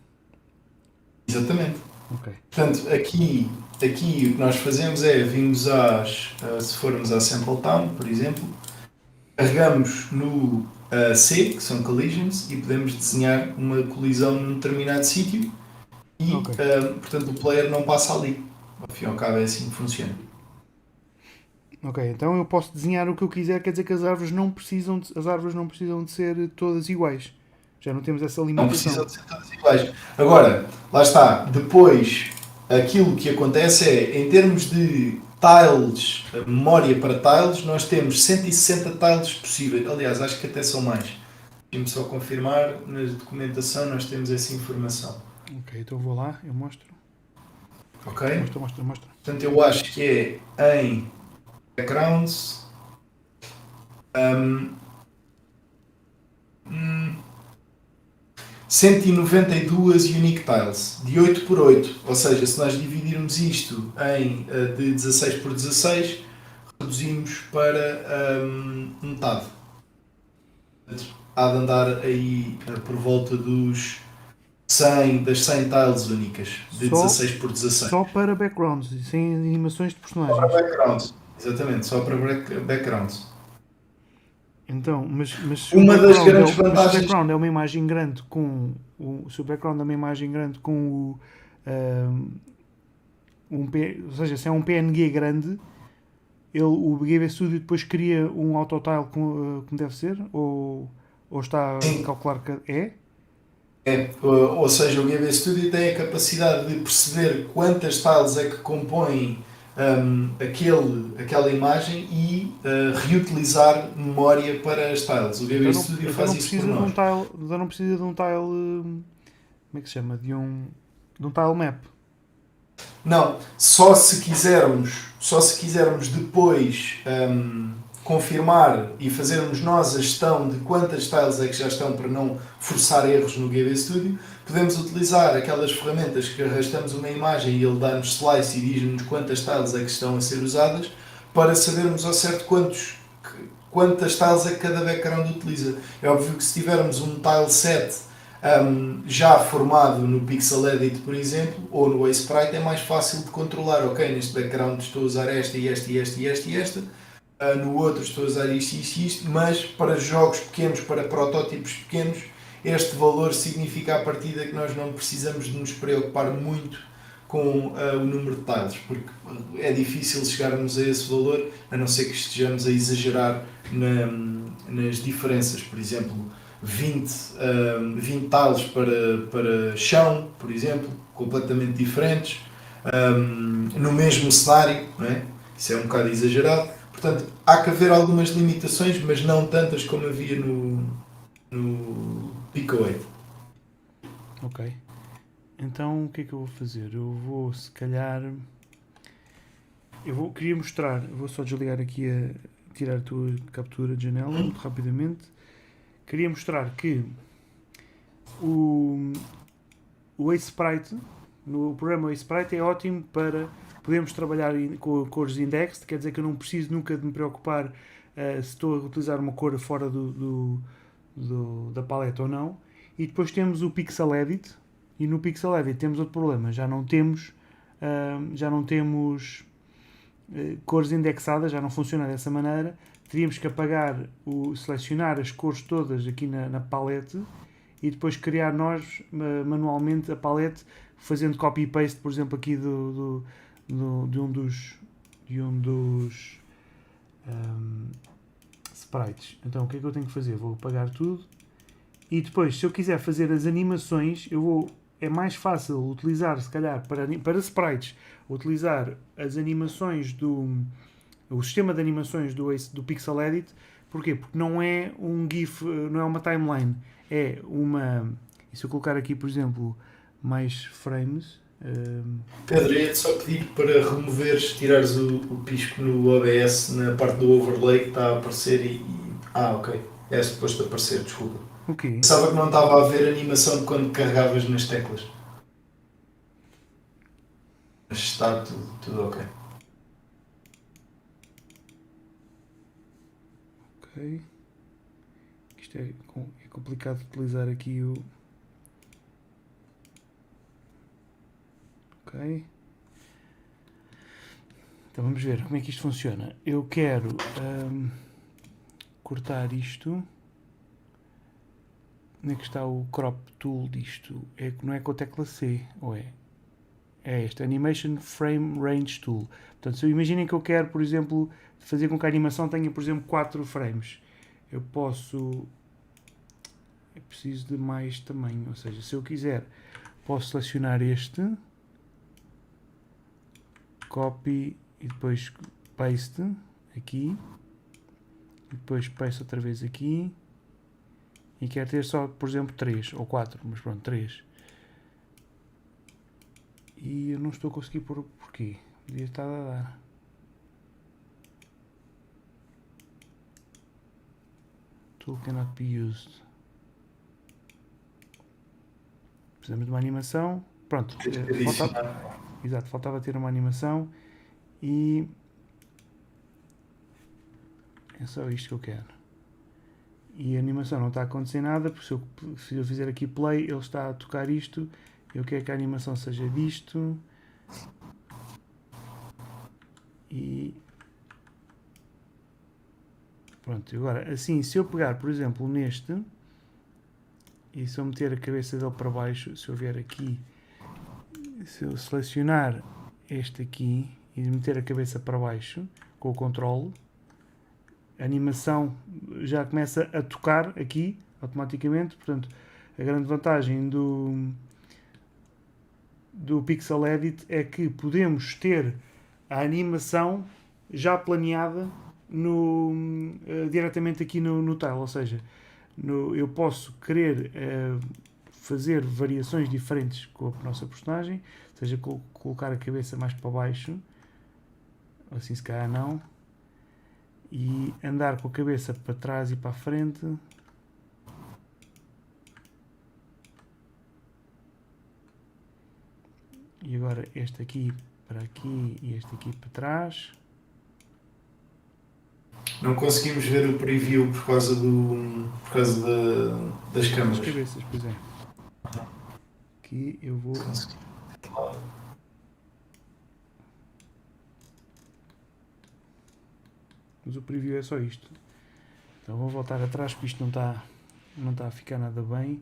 Exatamente. Okay. Portanto, aqui o que nós fazemos é, vimos se formos à Sample Town, por exemplo, carregamos no C, que são collisions, e podemos desenhar uma colisão num determinado sítio e, portanto, o player não passa ali. Ao fim e ao cabo é assim que funciona. Ok, então eu posso desenhar o que eu quiser, quer dizer que as árvores não precisam de ser todas iguais. Já não temos essa limitação. Não precisam de ser todas iguais. Agora, lá está, depois aquilo que acontece é, em termos de tiles, memória para tiles, nós temos 160 tiles possíveis. Aliás, acho que até são mais. Deixa-me só confirmar, na documentação nós temos essa informação. Ok, então vou lá, eu mostro. Ok? Mostra. Portanto, eu acho que é em backgrounds. 192 unique tiles, de 8 por 8, ou seja, se nós dividirmos isto de 16 por 16, reduzimos para metade. Há de andar aí por volta das 100 tiles únicas, de 16 por 16. Só para backgrounds, sem animações de personagens. Só para backgrounds, exatamente, só para backgrounds. Então, mas Uma das grandes se o vantagens. background é uma imagem grande com se o background é uma imagem grande com um, ou seja, se é um PNG grande, o GV Studio depois cria um autotile como deve ser? Ou está a Sim, calcular que é? ou seja, o GB Studio tem a capacidade de perceber quantas tiles é que compõem aquela imagem e reutilizar memória para as tiles. O GB Studio Então faz não isso por precisa de um nós. tile, então não precisa de um tile, como é que se chama? De um tile map. Não, só se quisermos depois confirmar e fazermos nós a gestão de quantas tiles é que já estão para não forçar erros no GB Studio, podemos utilizar aquelas ferramentas que arrastamos uma imagem e ele dá-nos slice e diz-nos quantas tiles é que estão a ser usadas para sabermos ao certo quantas tiles é que cada background utiliza. É óbvio que se tivermos um tile set já formado no Pixel Edit, por exemplo, ou no Sprite, é mais fácil de controlar. Ok, neste background estou a usar esta e esta e esta e esta e esta, no outro estou a usar isto e isto e isto, mas para jogos pequenos, para protótipos pequenos, este valor significa à partida que nós não precisamos de nos preocupar muito com o número de tiles, porque é difícil chegarmos a esse valor, a não ser que estejamos a exagerar nas diferenças. Por exemplo, 20 tiles para chão, por exemplo, completamente diferentes, no mesmo cenário, não é? Isso é um bocado exagerado. Portanto, há que haver algumas limitações, mas não tantas como havia no Pico 8. Ok. Então o que é que eu vou fazer? Eu vou se calhar. Queria mostrar, vou só desligar aqui tirar a tua captura de janela muito rapidamente. Queria mostrar que o, o Sprite, no programa Sprite, é ótimo para podermos trabalhar com cores indexed, quer dizer que eu não preciso nunca de me preocupar se estou a utilizar uma cor fora da paleta ou não. E depois temos o Pixel Edit, e no Pixel Edit temos outro problema, já não temos cores indexadas, já não funciona dessa maneira. Teríamos que selecionar as cores todas aqui na palete e depois criar nós manualmente a palete, fazendo copy e paste, por exemplo, aqui de um dos sprites. Então o que é que eu tenho que fazer? Vou apagar tudo e depois, se eu quiser fazer as animações, é mais fácil utilizar, se calhar, para sprites, utilizar as animações o sistema de animações do Pixel Edit. Porquê? Porque não é um GIF, não é uma timeline, é uma. E se eu colocar aqui, por exemplo, mais frames. Pedro, ia-te só pedir para removeres, tirares o pisco no OBS na parte do overlay que está a aparecer ok. É suposto aparecer, desculpa. O quê? Pensava que não estava a haver animação de quando carregavas nas teclas. Mas está tudo ok. Ok. Isto é complicado de utilizar aqui o. Ok. Então vamos ver como é que isto funciona. Eu quero cortar isto. Onde é que está o crop tool disto? Não é com a tecla C, ou é? É este, Animation Frame Range Tool. Portanto, se imaginem que eu quero, por exemplo, fazer com que a animação tenha, por exemplo, 4 frames. Eu posso... É preciso de mais tamanho, ou seja, se eu quiser, posso selecionar este, copy e depois paste aqui, e depois paste outra vez aqui, e quero ter só, por exemplo, 3 ou 4, mas pronto, 3. E eu não estou a conseguir pôr porquê. Devia estar a dar. Tool cannot be used. Precisamos de uma animação. Pronto. Faltava ter uma animação. E é só isto que eu quero. E a animação não está a acontecer nada, porque se eu fizer aqui play, ele está a tocar isto. Eu quero que a animação seja disto. E Pronto, agora assim, se eu pegar, por exemplo, neste e se eu meter a cabeça dele para baixo, se eu vier aqui, se eu selecionar este aqui e meter a cabeça para baixo com o controle, a animação já começa a tocar aqui automaticamente. Portanto, a grande vantagem do Pixel Edit é que podemos ter a animação já planeada diretamente aqui no tile, ou seja, eu posso querer fazer variações diferentes com a nossa personagem, seja colocar a cabeça mais para baixo, assim se calhar não, e andar com a cabeça para trás e para a frente. E agora este aqui para aqui e este aqui para trás. Não conseguimos ver o preview por causa das câmaras. As cabeças, pois é. Aqui eu vou... Mas o preview é só isto. Então vou voltar atrás porque isto não está a ficar nada bem.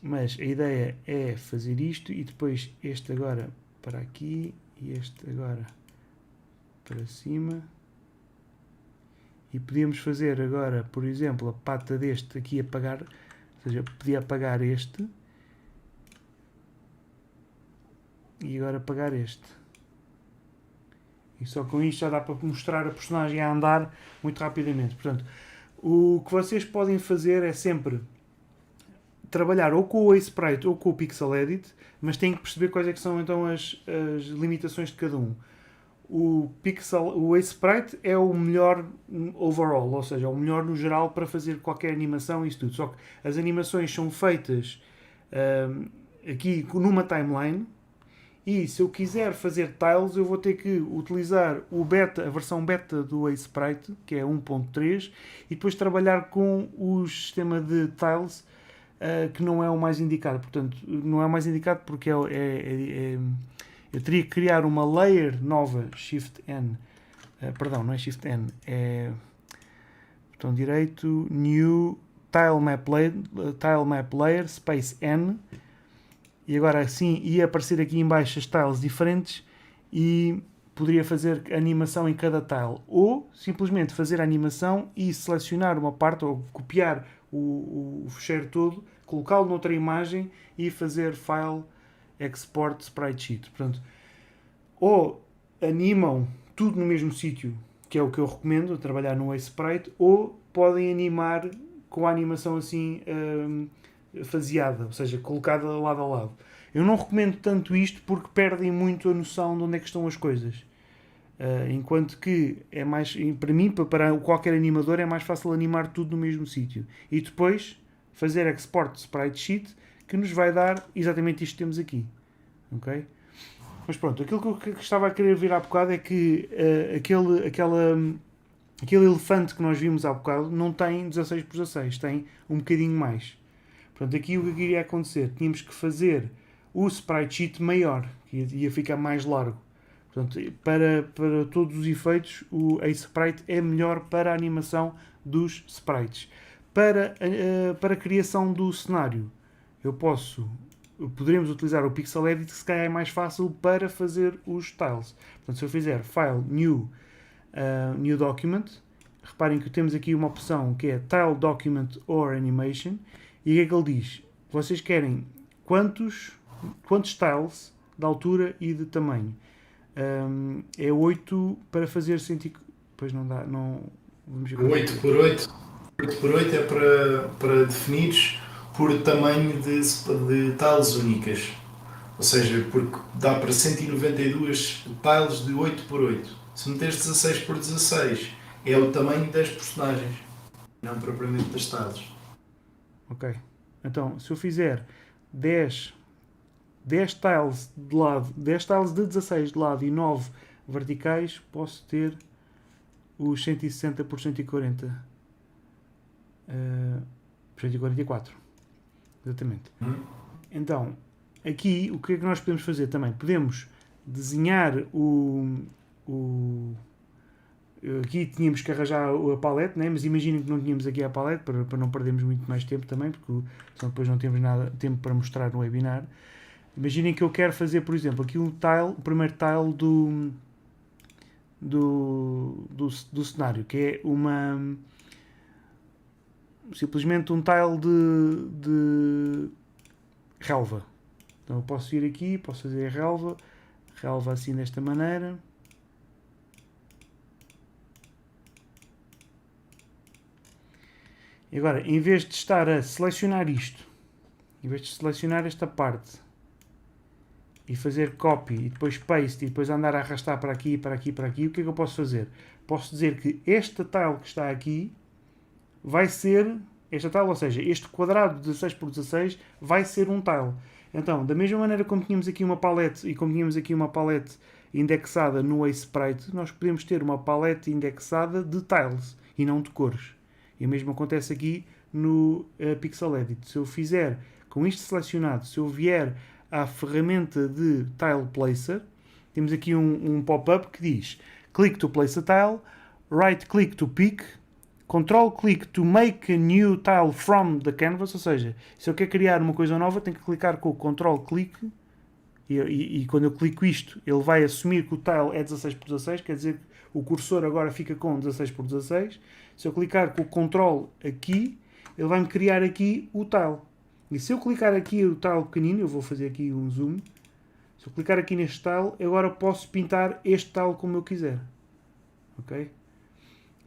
Mas a ideia é fazer isto e depois este agora para aqui e este agora para cima. E podíamos fazer agora, por exemplo, a pata deste aqui apagar, ou seja, podia apagar este e agora apagar este. E só com isto já dá para mostrar a personagem a andar muito rapidamente. Portanto, o que vocês podem fazer é sempre trabalhar ou com o Sprite ou com o Pixel Edit, mas têm que perceber quais é que são então as limitações de cada um. O Sprite é o melhor overall, ou seja, o melhor no geral para fazer qualquer animação e isso tudo. Só que as animações são feitas aqui numa timeline e se eu quiser fazer tiles eu vou ter que utilizar a versão beta do Sprite, que é 1.3, e depois trabalhar com o sistema de tiles que não é o mais indicado. Portanto, não é o mais indicado porque eu teria que criar uma layer nova, Shift N, perdão, não é Shift N, é botão direito, New Tile Map Layer, Space N, e agora assim ia aparecer aqui em baixo as tiles diferentes e poderia fazer animação em cada tile, ou simplesmente fazer a animação e selecionar uma parte, ou copiar o fecheiro todo, colocá-lo noutra imagem e fazer File Export Sprite Sheet. Portanto, ou animam tudo no mesmo sítio, que é o que eu recomendo, trabalhar no Sprite, ou podem animar com a animação assim faseada, ou seja, colocada lado a lado. Eu não recomendo tanto isto porque perdem muito a noção de onde é que estão as coisas. Enquanto que é mais, para mim, para qualquer animador, é mais fácil animar tudo no mesmo sítio. E depois fazer Export Sprite Sheet, que nos vai dar exatamente isto que temos aqui. Ok? Mas pronto, aquilo que eu estava a querer vir há bocado é que aquele elefante que nós vimos há bocado não tem 16x16, tem um bocadinho mais. Portanto, aqui o que iria acontecer? Tínhamos que fazer o sprite sheet maior, que ia ficar mais largo. Portanto, para todos os efeitos, a Sprite é melhor para a animação dos sprites. Para a criação do cenário, poderemos utilizar o Pixel Edit, que se calhar é mais fácil para fazer os tiles. Portanto, se eu fizer File, New Document, reparem que temos aqui uma opção que é Tile Document or Animation, e o que é que ele diz? Vocês querem quantos tiles de altura e de tamanho? É 8 para fazer 100. Pois não dá, não... Vamos ver 8 por 8. 8 por 8 é para definires por tamanho de tiles únicas. Ou seja, porque dá para 192 tiles de 8 por 8. Se meteres 16 por 16, é o tamanho das personagens, não propriamente das tiles. Ok. Então, se eu fizer 10 tiles de lado, 10 tiles de 16 de lado e 9 verticais, posso ter os 160 por 140. Por 144. Exatamente. Então, aqui, o que é que nós podemos fazer também? Podemos desenhar aqui tínhamos que arranjar a palete, né? Mas imaginem que não tínhamos aqui a palete para não perdermos muito mais tempo também, porque senão depois não temos nada tempo para mostrar no webinar. Imaginem que eu quero fazer, por exemplo, aqui o primeiro tile do cenário, que é simplesmente um tile de relva. Então eu posso vir aqui, posso fazer a relva assim desta maneira. E agora, em vez de estar a selecionar isto, em vez de selecionar esta parte e fazer copy e depois paste e depois andar a arrastar para aqui, para aqui, para aqui, o que é que eu posso fazer? Posso dizer que este tile que está aqui vai ser, este tile, ou seja, este quadrado de 16 por 16 vai ser um tile. Então, da mesma maneira como tínhamos aqui uma palete e como tínhamos aqui uma palete indexada no Sprite, nós podemos ter uma palete indexada de tiles e não de cores. E o mesmo acontece aqui no Pixel Edit. Se eu fizer com isto selecionado, se eu vier à ferramenta de Tile Placer, temos aqui um pop-up que diz Click to place a tile, Right click to pick, Control click to make a new tile from the canvas, ou seja, se eu quero criar uma coisa nova, tenho que clicar com o Control click e quando eu clico isto, ele vai assumir que o tile é 16 por 16, quer dizer que o cursor agora fica com 16 por 16. Se eu clicar com o Control aqui, ele vai-me criar aqui o tile. E se eu clicar aqui o tile pequenino, eu vou fazer aqui um zoom, se eu clicar aqui neste tile, eu agora posso pintar este tile como eu quiser. Ok?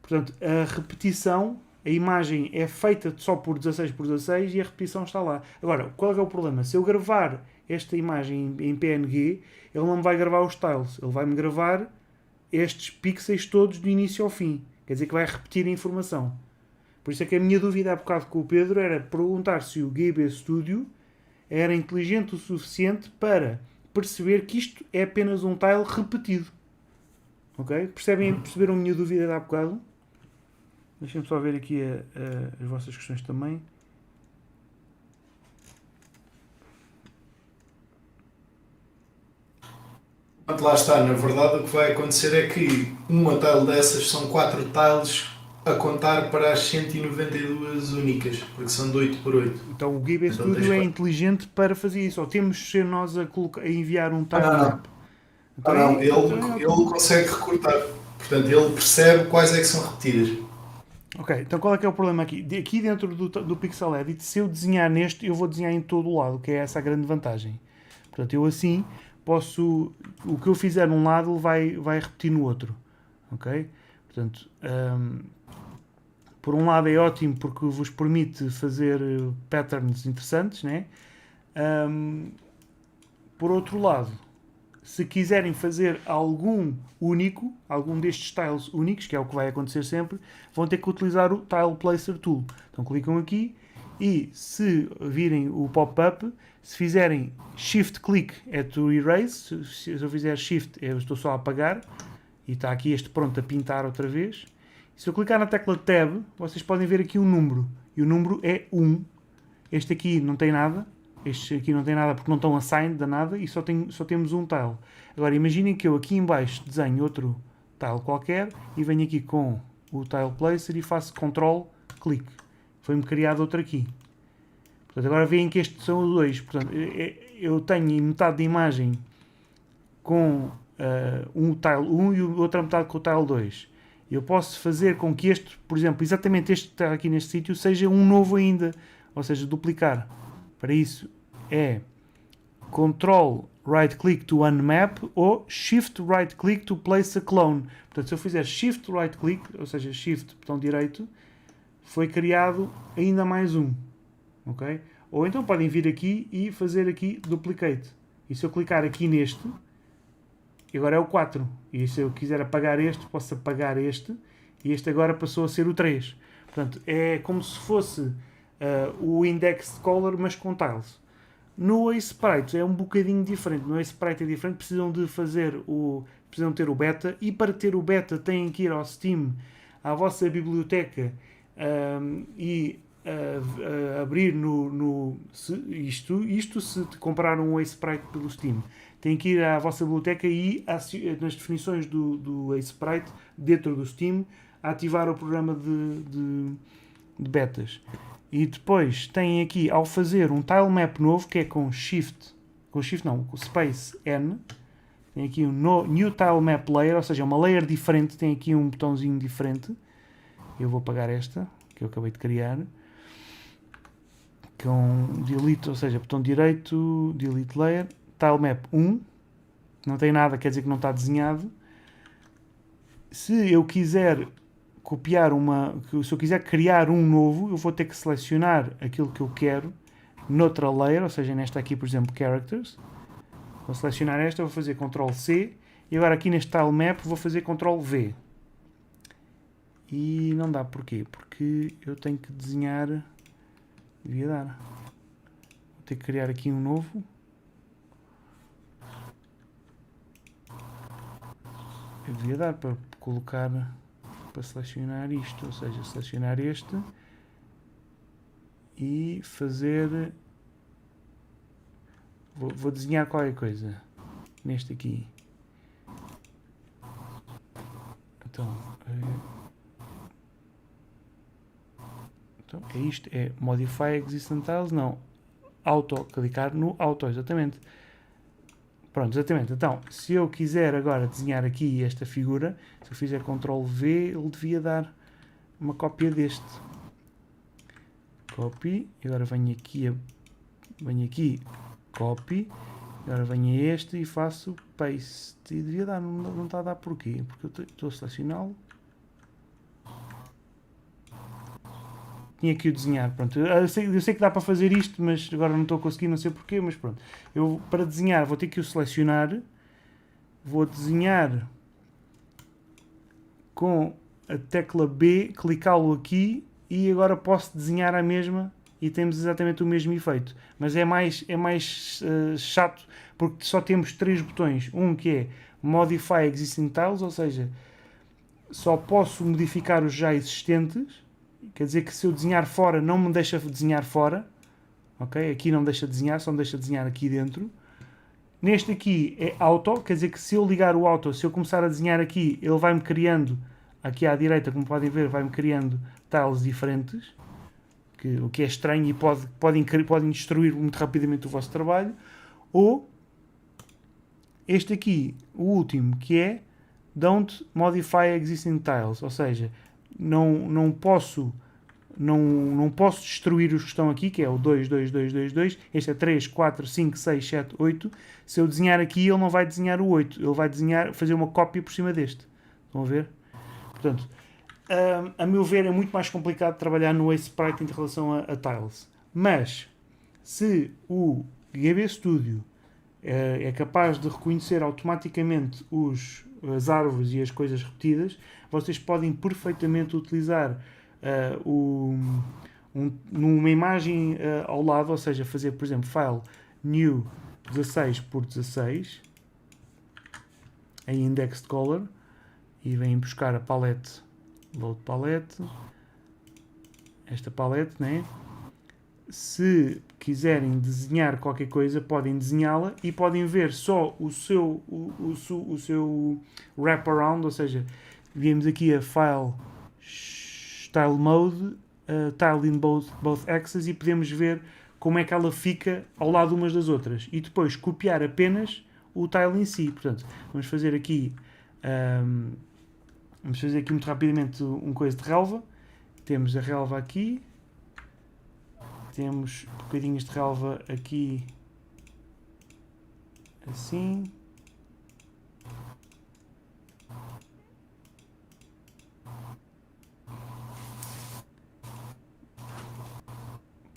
Portanto, a repetição, a imagem é feita só por 16 por 16 e a repetição está lá. Agora, qual é o problema? Se eu gravar esta imagem em PNG, ele não me vai gravar os tiles, ele vai-me gravar estes pixels todos do início ao fim. Quer dizer que vai repetir a informação. Por isso é que a minha dúvida há bocado com o Pedro era perguntar se o GB Studio era inteligente o suficiente para perceber que isto é apenas um tile repetido. Ok? Perceberam a minha dúvida de há bocado? Deixem-me só ver aqui as vossas questões também. Lá está, na verdade o que vai acontecer é que uma tile dessas são 4 tiles a contar para as 192 únicas, porque são de 8 por 8. Então o GB Studio é inteligente para fazer isso, ou temos de ser nós a enviar um tile map? Então, ele consegue recortar, portanto ele percebe quais é que são repetidas. Ok, então qual é que é o problema aqui? Aqui dentro do Pixel Edit, se eu desenhar neste, eu vou desenhar em todo o lado, que é essa a grande vantagem. Portanto, eu assim posso, o que eu fizer num lado vai repetir no outro. Ok? Portanto, por um lado é ótimo porque vos permite fazer patterns interessantes, né? Por outro lado, se quiserem fazer algum destes tiles únicos, que é o que vai acontecer sempre, vão ter que utilizar o Tile Placer Tool. Então clicam aqui e se virem o pop-up, se fizerem Shift Click é to erase, se eu fizer Shift eu estou só a apagar e está aqui este pronto a pintar outra vez. E se eu clicar na tecla Tab, vocês podem ver aqui um número, e o número é 1. Este aqui não tem nada. Estes aqui não tem nada porque não estão assigned a nada e só temos um tile. Agora imaginem que eu aqui em baixo desenho outro tile qualquer e venho aqui com o Tile Placer e faço Control Click. Foi-me criado outro aqui. Portanto, agora veem que estes são os dois. Portanto, eu tenho metade da imagem com um tile 1 e outra metade com o tile 2. Eu posso fazer com que este, por exemplo, exatamente este que está aqui neste sítio, seja um novo ainda. Ou seja, duplicar. Para isso é Control Right Click to Unmap ou Shift Right Click to Place a Clone. Portanto, se eu fizer Shift Right Click, ou seja, Shift, botão direito, foi criado ainda mais um. Okay? Ou então podem vir aqui e fazer aqui Duplicate. E se eu clicar aqui neste, agora é o 4. E se eu quiser apagar este, posso apagar este. E este agora passou a ser o 3. Portanto, é como se fosse o Index Color, mas com tiles. No Sprite é um bocadinho diferente. No Sprite é diferente, precisam ter o beta, e para ter o beta têm que ir ao Steam, à vossa biblioteca, e a abrir isto se te comprar um Sprite pelo Steam. Tem que ir à vossa biblioteca e nas definições do Sprite dentro do Steam ativar o programa de betas. E depois tem aqui, ao fazer um tilemap novo, que é com Space N, tem aqui um New Tilemap Layer, ou seja, uma layer diferente, tem aqui um botãozinho diferente. Eu vou apagar esta, que eu acabei de criar, com Delete, ou seja, botão direito, Delete Layer, Tilemap 1, não tem nada, quer dizer que não está desenhado. Se eu quiser se eu quiser criar um novo, eu vou ter que selecionar aquilo que eu quero noutra layer, ou seja, nesta aqui, por exemplo, Characters. Vou selecionar esta, vou fazer Ctrl C e agora aqui neste Tilemap vou fazer Ctrl V. E não dá, porquê? Porque eu tenho que desenhar, devia dar. Vou ter que criar aqui um novo. Eu devia dar para colocar, para selecionar isto, ou seja, selecionar este e fazer, vou desenhar qualquer coisa neste aqui. Então é isto, é Modify Existing Tiles, não, clicar no Auto, exatamente. Pronto, exatamente. Então, se eu quiser agora desenhar aqui esta figura, se eu fizer Ctrl V, ele devia dar uma cópia deste. Copy, e agora venho aqui, copy, agora venho a este e faço paste. E devia dar, não está a dar porquê? Porque eu estou a selecioná-lo. Tinha que o desenhar, pronto. Eu sei que dá para fazer isto, mas agora não estou a conseguir, não sei porquê, mas pronto. Eu, para desenhar, vou ter que o selecionar. Vou desenhar com a tecla B, clicá-lo aqui e agora posso desenhar a mesma e temos exatamente o mesmo efeito. Mas é mais chato, porque só temos 3 botões. Um que é Modify Existing Tiles, ou seja, só posso modificar os já existentes. Quer dizer que se eu desenhar fora, não me deixa desenhar fora. Ok? Aqui não deixa desenhar, só me deixa desenhar aqui dentro. Neste aqui é Auto, quer dizer que se eu ligar o Auto, se eu começar a desenhar aqui, ele vai-me criando, aqui à direita, como podem ver, vai-me criando tiles diferentes. O que é estranho e podem destruir muito rapidamente o vosso trabalho. Ou este aqui, o último, que é Don't Modify Existing Tiles, ou seja, não posso destruir os que estão aqui, que é o 2, 2, 2, 2, 2. Este é 3, 4, 5, 6, 7, 8. Se eu desenhar aqui, ele não vai desenhar o 8. Ele vai fazer uma cópia por cima deste. Estão a ver? Portanto, a meu ver, é muito mais complicado trabalhar no Sprite em relação a tiles. Mas, se o GB Studio é capaz de reconhecer automaticamente as árvores e as coisas repetidas, vocês podem perfeitamente utilizar numa imagem ao lado, ou seja, fazer, por exemplo, file new 16 por 16 em indexed color e vêm buscar a palette, load palette, esta palette, né? Se quiserem desenhar qualquer coisa, podem desenhá-la e podem ver só o seu wraparound, ou seja, viemos aqui a File, Style Mode, Tile in both axes e podemos ver como é que ela fica ao lado umas das outras e depois copiar apenas o tile em si. Portanto, vamos fazer aqui muito rapidamente um coisa de relva. Temos a relva aqui. Temos bocadinhos de relva aqui, assim.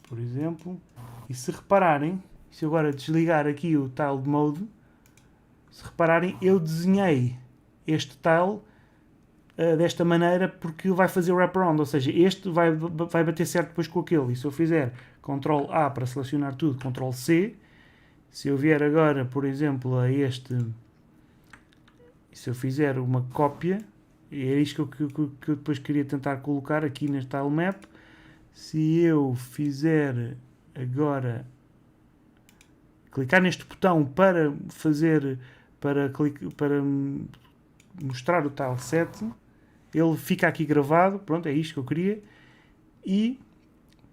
Por exemplo. E se repararem, se eu agora desligar aqui o Tile Mode, se repararem, eu desenhei este tile desta maneira porque vai fazer o wraparound, ou seja, este vai bater certo depois com aquele. E se eu fizer Ctrl A para selecionar tudo, Ctrl C, se eu vier agora, por exemplo, a este, se eu fizer uma cópia, e é isto que eu depois queria tentar colocar aqui neste tile map, Se eu fizer agora, clicar neste botão para fazer, para mostrar o tileset, ele fica aqui gravado, pronto, é isto que eu queria, e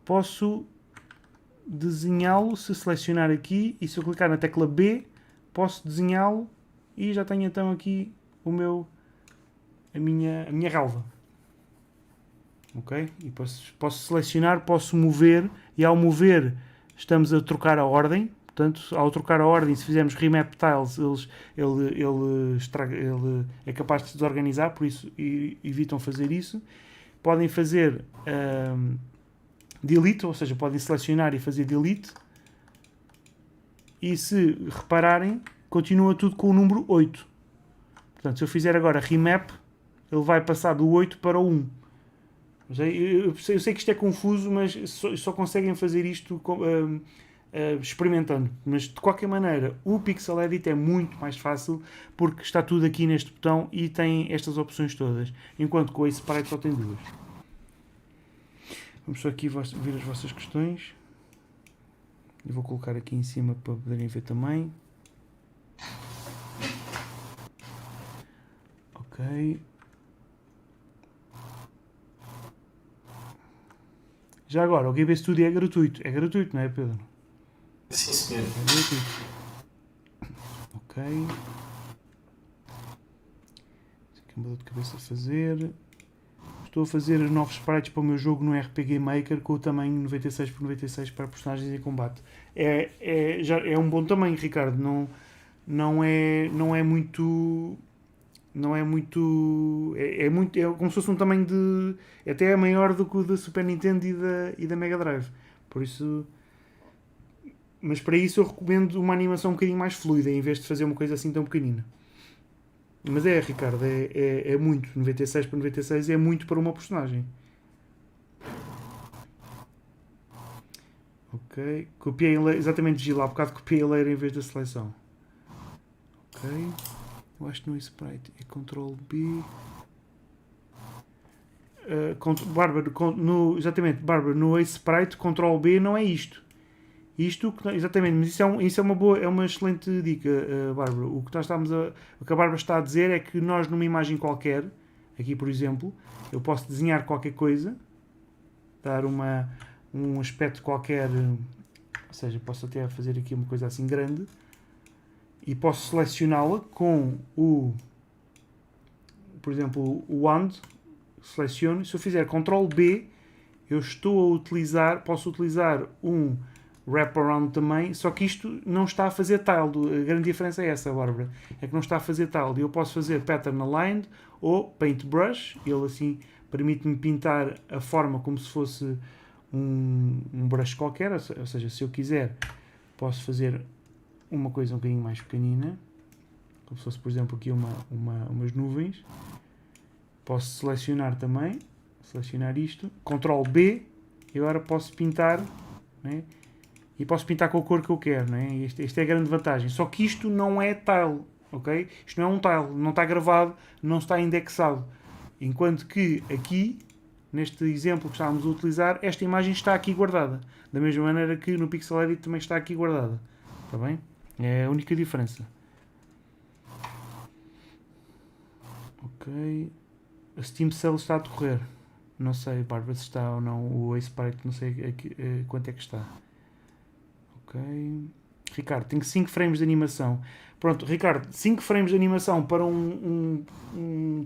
posso desenhá-lo se selecionar aqui, e se eu clicar na tecla B, posso desenhá-lo e já tenho então aqui a minha relva. Ok? E posso selecionar, posso mover, e ao mover estamos a trocar a ordem. Portanto, ao trocar a ordem, se fizermos remap tiles, ele é capaz de se desorganizar, por isso evitam fazer isso. Podem fazer delete, ou seja, podem selecionar e fazer delete. E se repararem, continua tudo com o número 8. Portanto, se eu fizer agora remap, ele vai passar do 8 para o 1. Eu sei que isto é confuso, mas só conseguem fazer isto experimentando. Mas de qualquer maneira, o Pixel Edit é muito mais fácil porque está tudo aqui neste botão e tem estas opções todas, enquanto que o Ace Sprite só tem duas. Vamos só aqui ver as vossas questões. Eu vou colocar aqui em cima para poderem ver também. Ok. Já agora, o GB Studio é gratuito. É gratuito, não é, Pedro? Sim, senhor. É gratuito. Ok. Isso aqui é uma dor de cabeça a fazer. Estou a fazer novos sprites para o meu jogo no RPG Maker com o tamanho 96x96 para personagens em combate. É um bom tamanho, Ricardo. Não é muito... É como se fosse um tamanho de... Até é maior do que o da Super Nintendo e da Mega Drive. Por isso... Mas para isso eu recomendo uma animação um bocadinho mais fluida, em vez de fazer uma coisa assim tão pequenina. Mas Ricardo, é muito. 96x96 é muito para uma personagem. Ok. Copiei exatamente, Gil, há bocado copiei a layer em vez da seleção. Ok. Eu acho que no sprite é Ctrl B. Bárbara, exatamente, Bárbara, no sprite Ctrl B não é isto. Exatamente, mas isso é uma boa, é uma excelente dica, Bárbara. O que a Bárbara está a dizer é que nós numa imagem qualquer, aqui por exemplo, eu posso desenhar qualquer coisa, dar um aspecto qualquer, ou seja, posso até fazer aqui uma coisa assim grande, e posso selecioná-la com por exemplo, o wand, seleciono, se eu fizer Ctrl B, posso utilizar um wraparound também, só que isto não está a fazer tile. A grande diferença é essa, Bárbara, é que não está a fazer tile. Eu posso fazer pattern aligned ou paintbrush, ele assim permite-me pintar a forma como se fosse um brush qualquer, ou seja, se eu quiser posso fazer uma coisa um bocadinho mais pequenina, como se fosse, por exemplo, aqui umas nuvens. Posso selecionar também, selecionar isto, Ctrl B, e agora posso pintar, né? E posso pintar com a cor que eu quero, né? Esta é a grande vantagem. Só que isto não é tile, ok? Isto não é um tile, não está gravado, não está indexado. Enquanto que aqui, neste exemplo que estávamos a utilizar, esta imagem está aqui guardada. Da mesma maneira que no Pixel Edit também está aqui guardada. Está bem? É a única diferença. Ok. A Steam Sale está a decorrer. Não sei, Bárbara, se está ou não. O Ace Sprite, não sei quanto é que está. Ok. Ricardo, tenho 5 frames de animação. Pronto, Ricardo, 5 frames de animação para um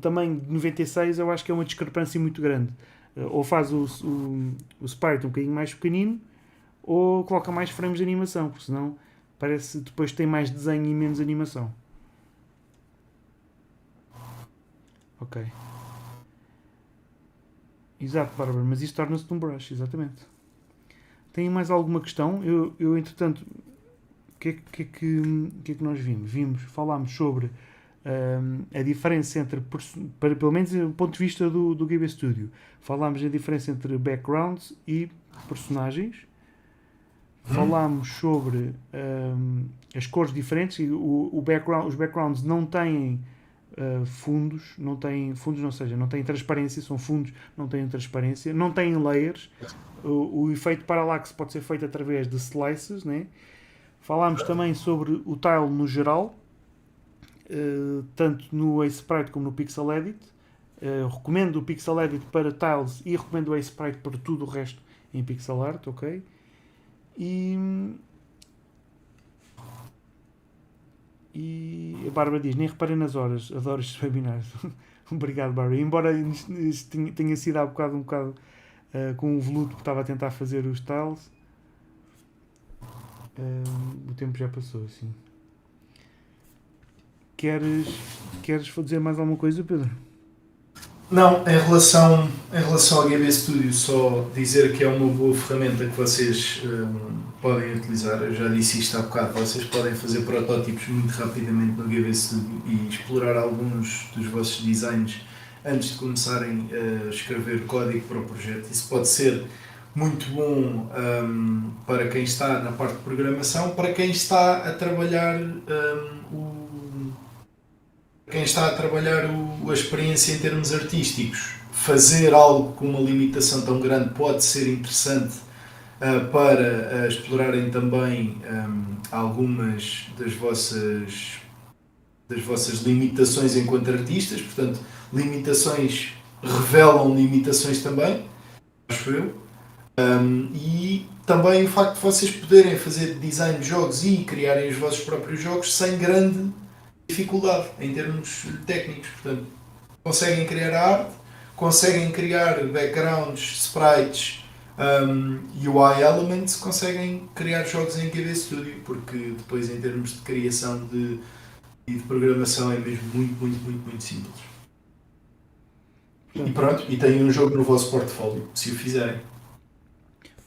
tamanho de 96 eu acho que é uma discrepância muito grande. Ou faz o sprite um bocadinho mais pequenino, ou coloca mais frames de animação, porque senão parece que depois tem mais desenho e menos animação. Ok. Exato, Bárbara, mas isso torna-se um brush, exatamente. Tem mais alguma questão? Eu entretanto, o que é que nós vimos? Falámos sobre a diferença entre, pelo menos do ponto de vista do GB Studio, falámos da diferença entre backgrounds e personagens. Falámos sobre as cores diferentes. Os backgrounds não têm fundos, ou seja, não tem transparência, são fundos, não têm transparência, não têm layers. O efeito parallax pode ser feito através de slices, né? Falámos também sobre o tile no geral, tanto no Aseprite como no Pixel Edit. Recomendo o Pixel Edit para tiles e recomendo o Aseprite para tudo o resto em pixel art, ok? E a Bárbara diz, nem reparei nas horas, adoro estes webinars. Obrigado, Bárbara. Embora isto tenha sido há bocado um bocado com o voluto que estava a tentar fazer os tiles, o tempo já passou, assim. Queres dizer mais alguma coisa, Pedro? Não, em relação ao GB Studio, só dizer que é uma boa ferramenta que vocês podem utilizar. Eu já disse isto há bocado, vocês podem fazer protótipos muito rapidamente no GB Studio e explorar alguns dos vossos designs antes de começarem a escrever código para o projeto. Isso pode ser muito bom para quem está na parte de programação, para quem está a trabalhar a experiência em termos artísticos. Fazer algo com uma limitação tão grande pode ser interessante para explorarem também algumas das vossas limitações enquanto artistas. Portanto, limitações revelam limitações também, acho eu. E também o facto de vocês poderem fazer design de jogos e criarem os vossos próprios jogos sem grande dificuldade em termos técnicos. Portanto, conseguem criar arte, conseguem criar backgrounds, sprites, UI elements, conseguem criar jogos em GB Studio, porque depois em termos de criação e de programação é mesmo muito simples. E pronto, e têm um jogo no vosso portfólio, se o fizerem.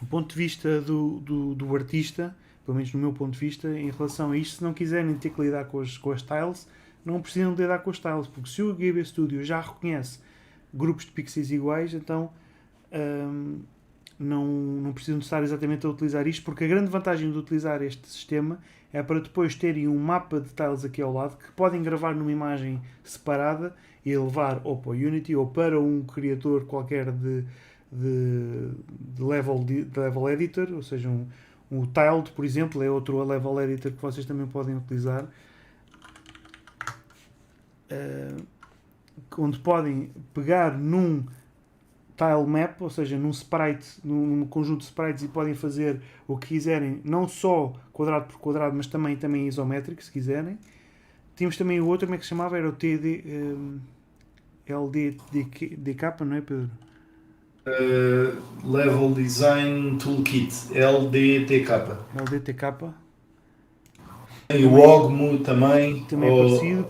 Do ponto de vista do artista, pelo menos no meu ponto de vista, em relação a isto, se não quiserem ter que lidar com as tiles, não precisam de lidar com as tiles, porque se o GB Studio já reconhece grupos de pixels iguais, então não precisam de estar exatamente a utilizar isto, porque a grande vantagem de utilizar este sistema é para depois terem um mapa de tiles aqui ao lado, que podem gravar numa imagem separada e levar ou para o Unity ou para um criador qualquer de level editor, ou seja, o Tiled, por exemplo, é outro level editor que vocês também podem utilizar, onde podem pegar num tile map, ou seja, num conjunto de sprites, e podem fazer o que quiserem, não só quadrado por quadrado, mas também isométrico, se quiserem. Tínhamos também o outro, como é que se chamava? Era o LDTK, não é, Pedro? Level Design Toolkit, LDTK. E o OGMU também é parecido.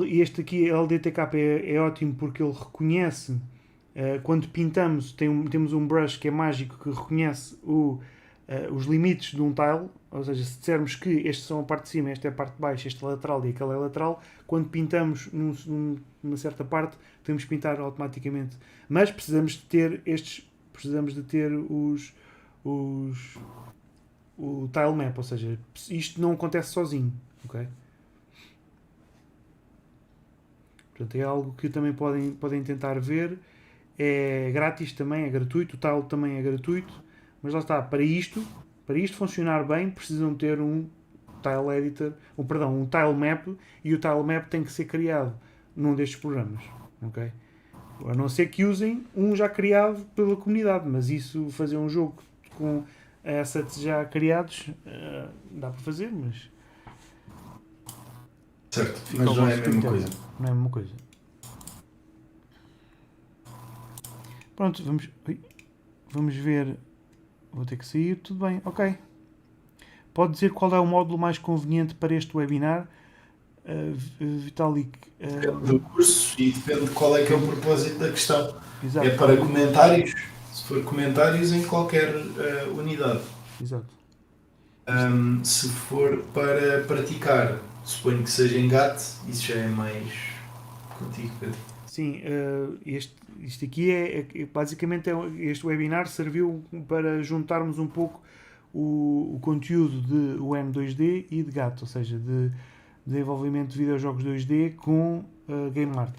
Este aqui, LDTK, é ótimo porque ele reconhece, quando pintamos, temos um brush que é mágico, que reconhece os limites de um tile. Ou seja, se dissermos que estes são a parte de cima, esta é a parte de baixo, este é lateral e aquele é lateral, quando pintamos numa certa parte, podemos pintar automaticamente. Mas precisamos de ter o tile map, ou seja, isto não acontece sozinho, ok? Portanto, é algo que também podem tentar ver. É grátis também, é gratuito, o tile também é gratuito, mas lá está, para isto funcionar bem, precisam ter um tile editor, um tile map, e o tile map tem que ser criado num destes programas, ok? A não ser que usem um já criado pela comunidade, mas isso, fazer um jogo com assets já criados, dá para fazer, mas certo, mas não é a mesma coisa. Não é a mesma coisa. Pronto, vamos ver. Vou ter que sair, tudo bem, ok. Pode dizer qual é o módulo mais conveniente para este webinar, Vitalik? Depende do curso e depende de qual é que é o propósito da questão. Exato. É para comentários, se for comentários em qualquer unidade. Exato. Se for para praticar, suponho que seja em GAT, isso já é mais contigo, Pedro. Sim, isto aqui basicamente este webinar serviu para juntarmos um pouco o conteúdo de UM2D e de GAT, ou seja, desenvolvimento de videojogos 2D com game art.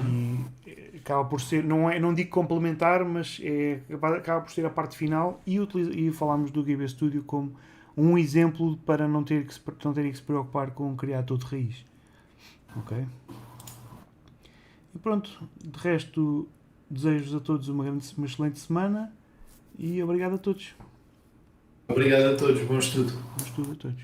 E acaba por ser, não digo complementar, mas acaba por ser a parte final, e falámos do GB Studio como um exemplo para não terem que se preocupar com criar todo de raiz. Ok? E pronto, de resto, desejo-vos a todos uma excelente semana e obrigado a todos. Obrigado a todos, bom estudo. Bom estudo a todos.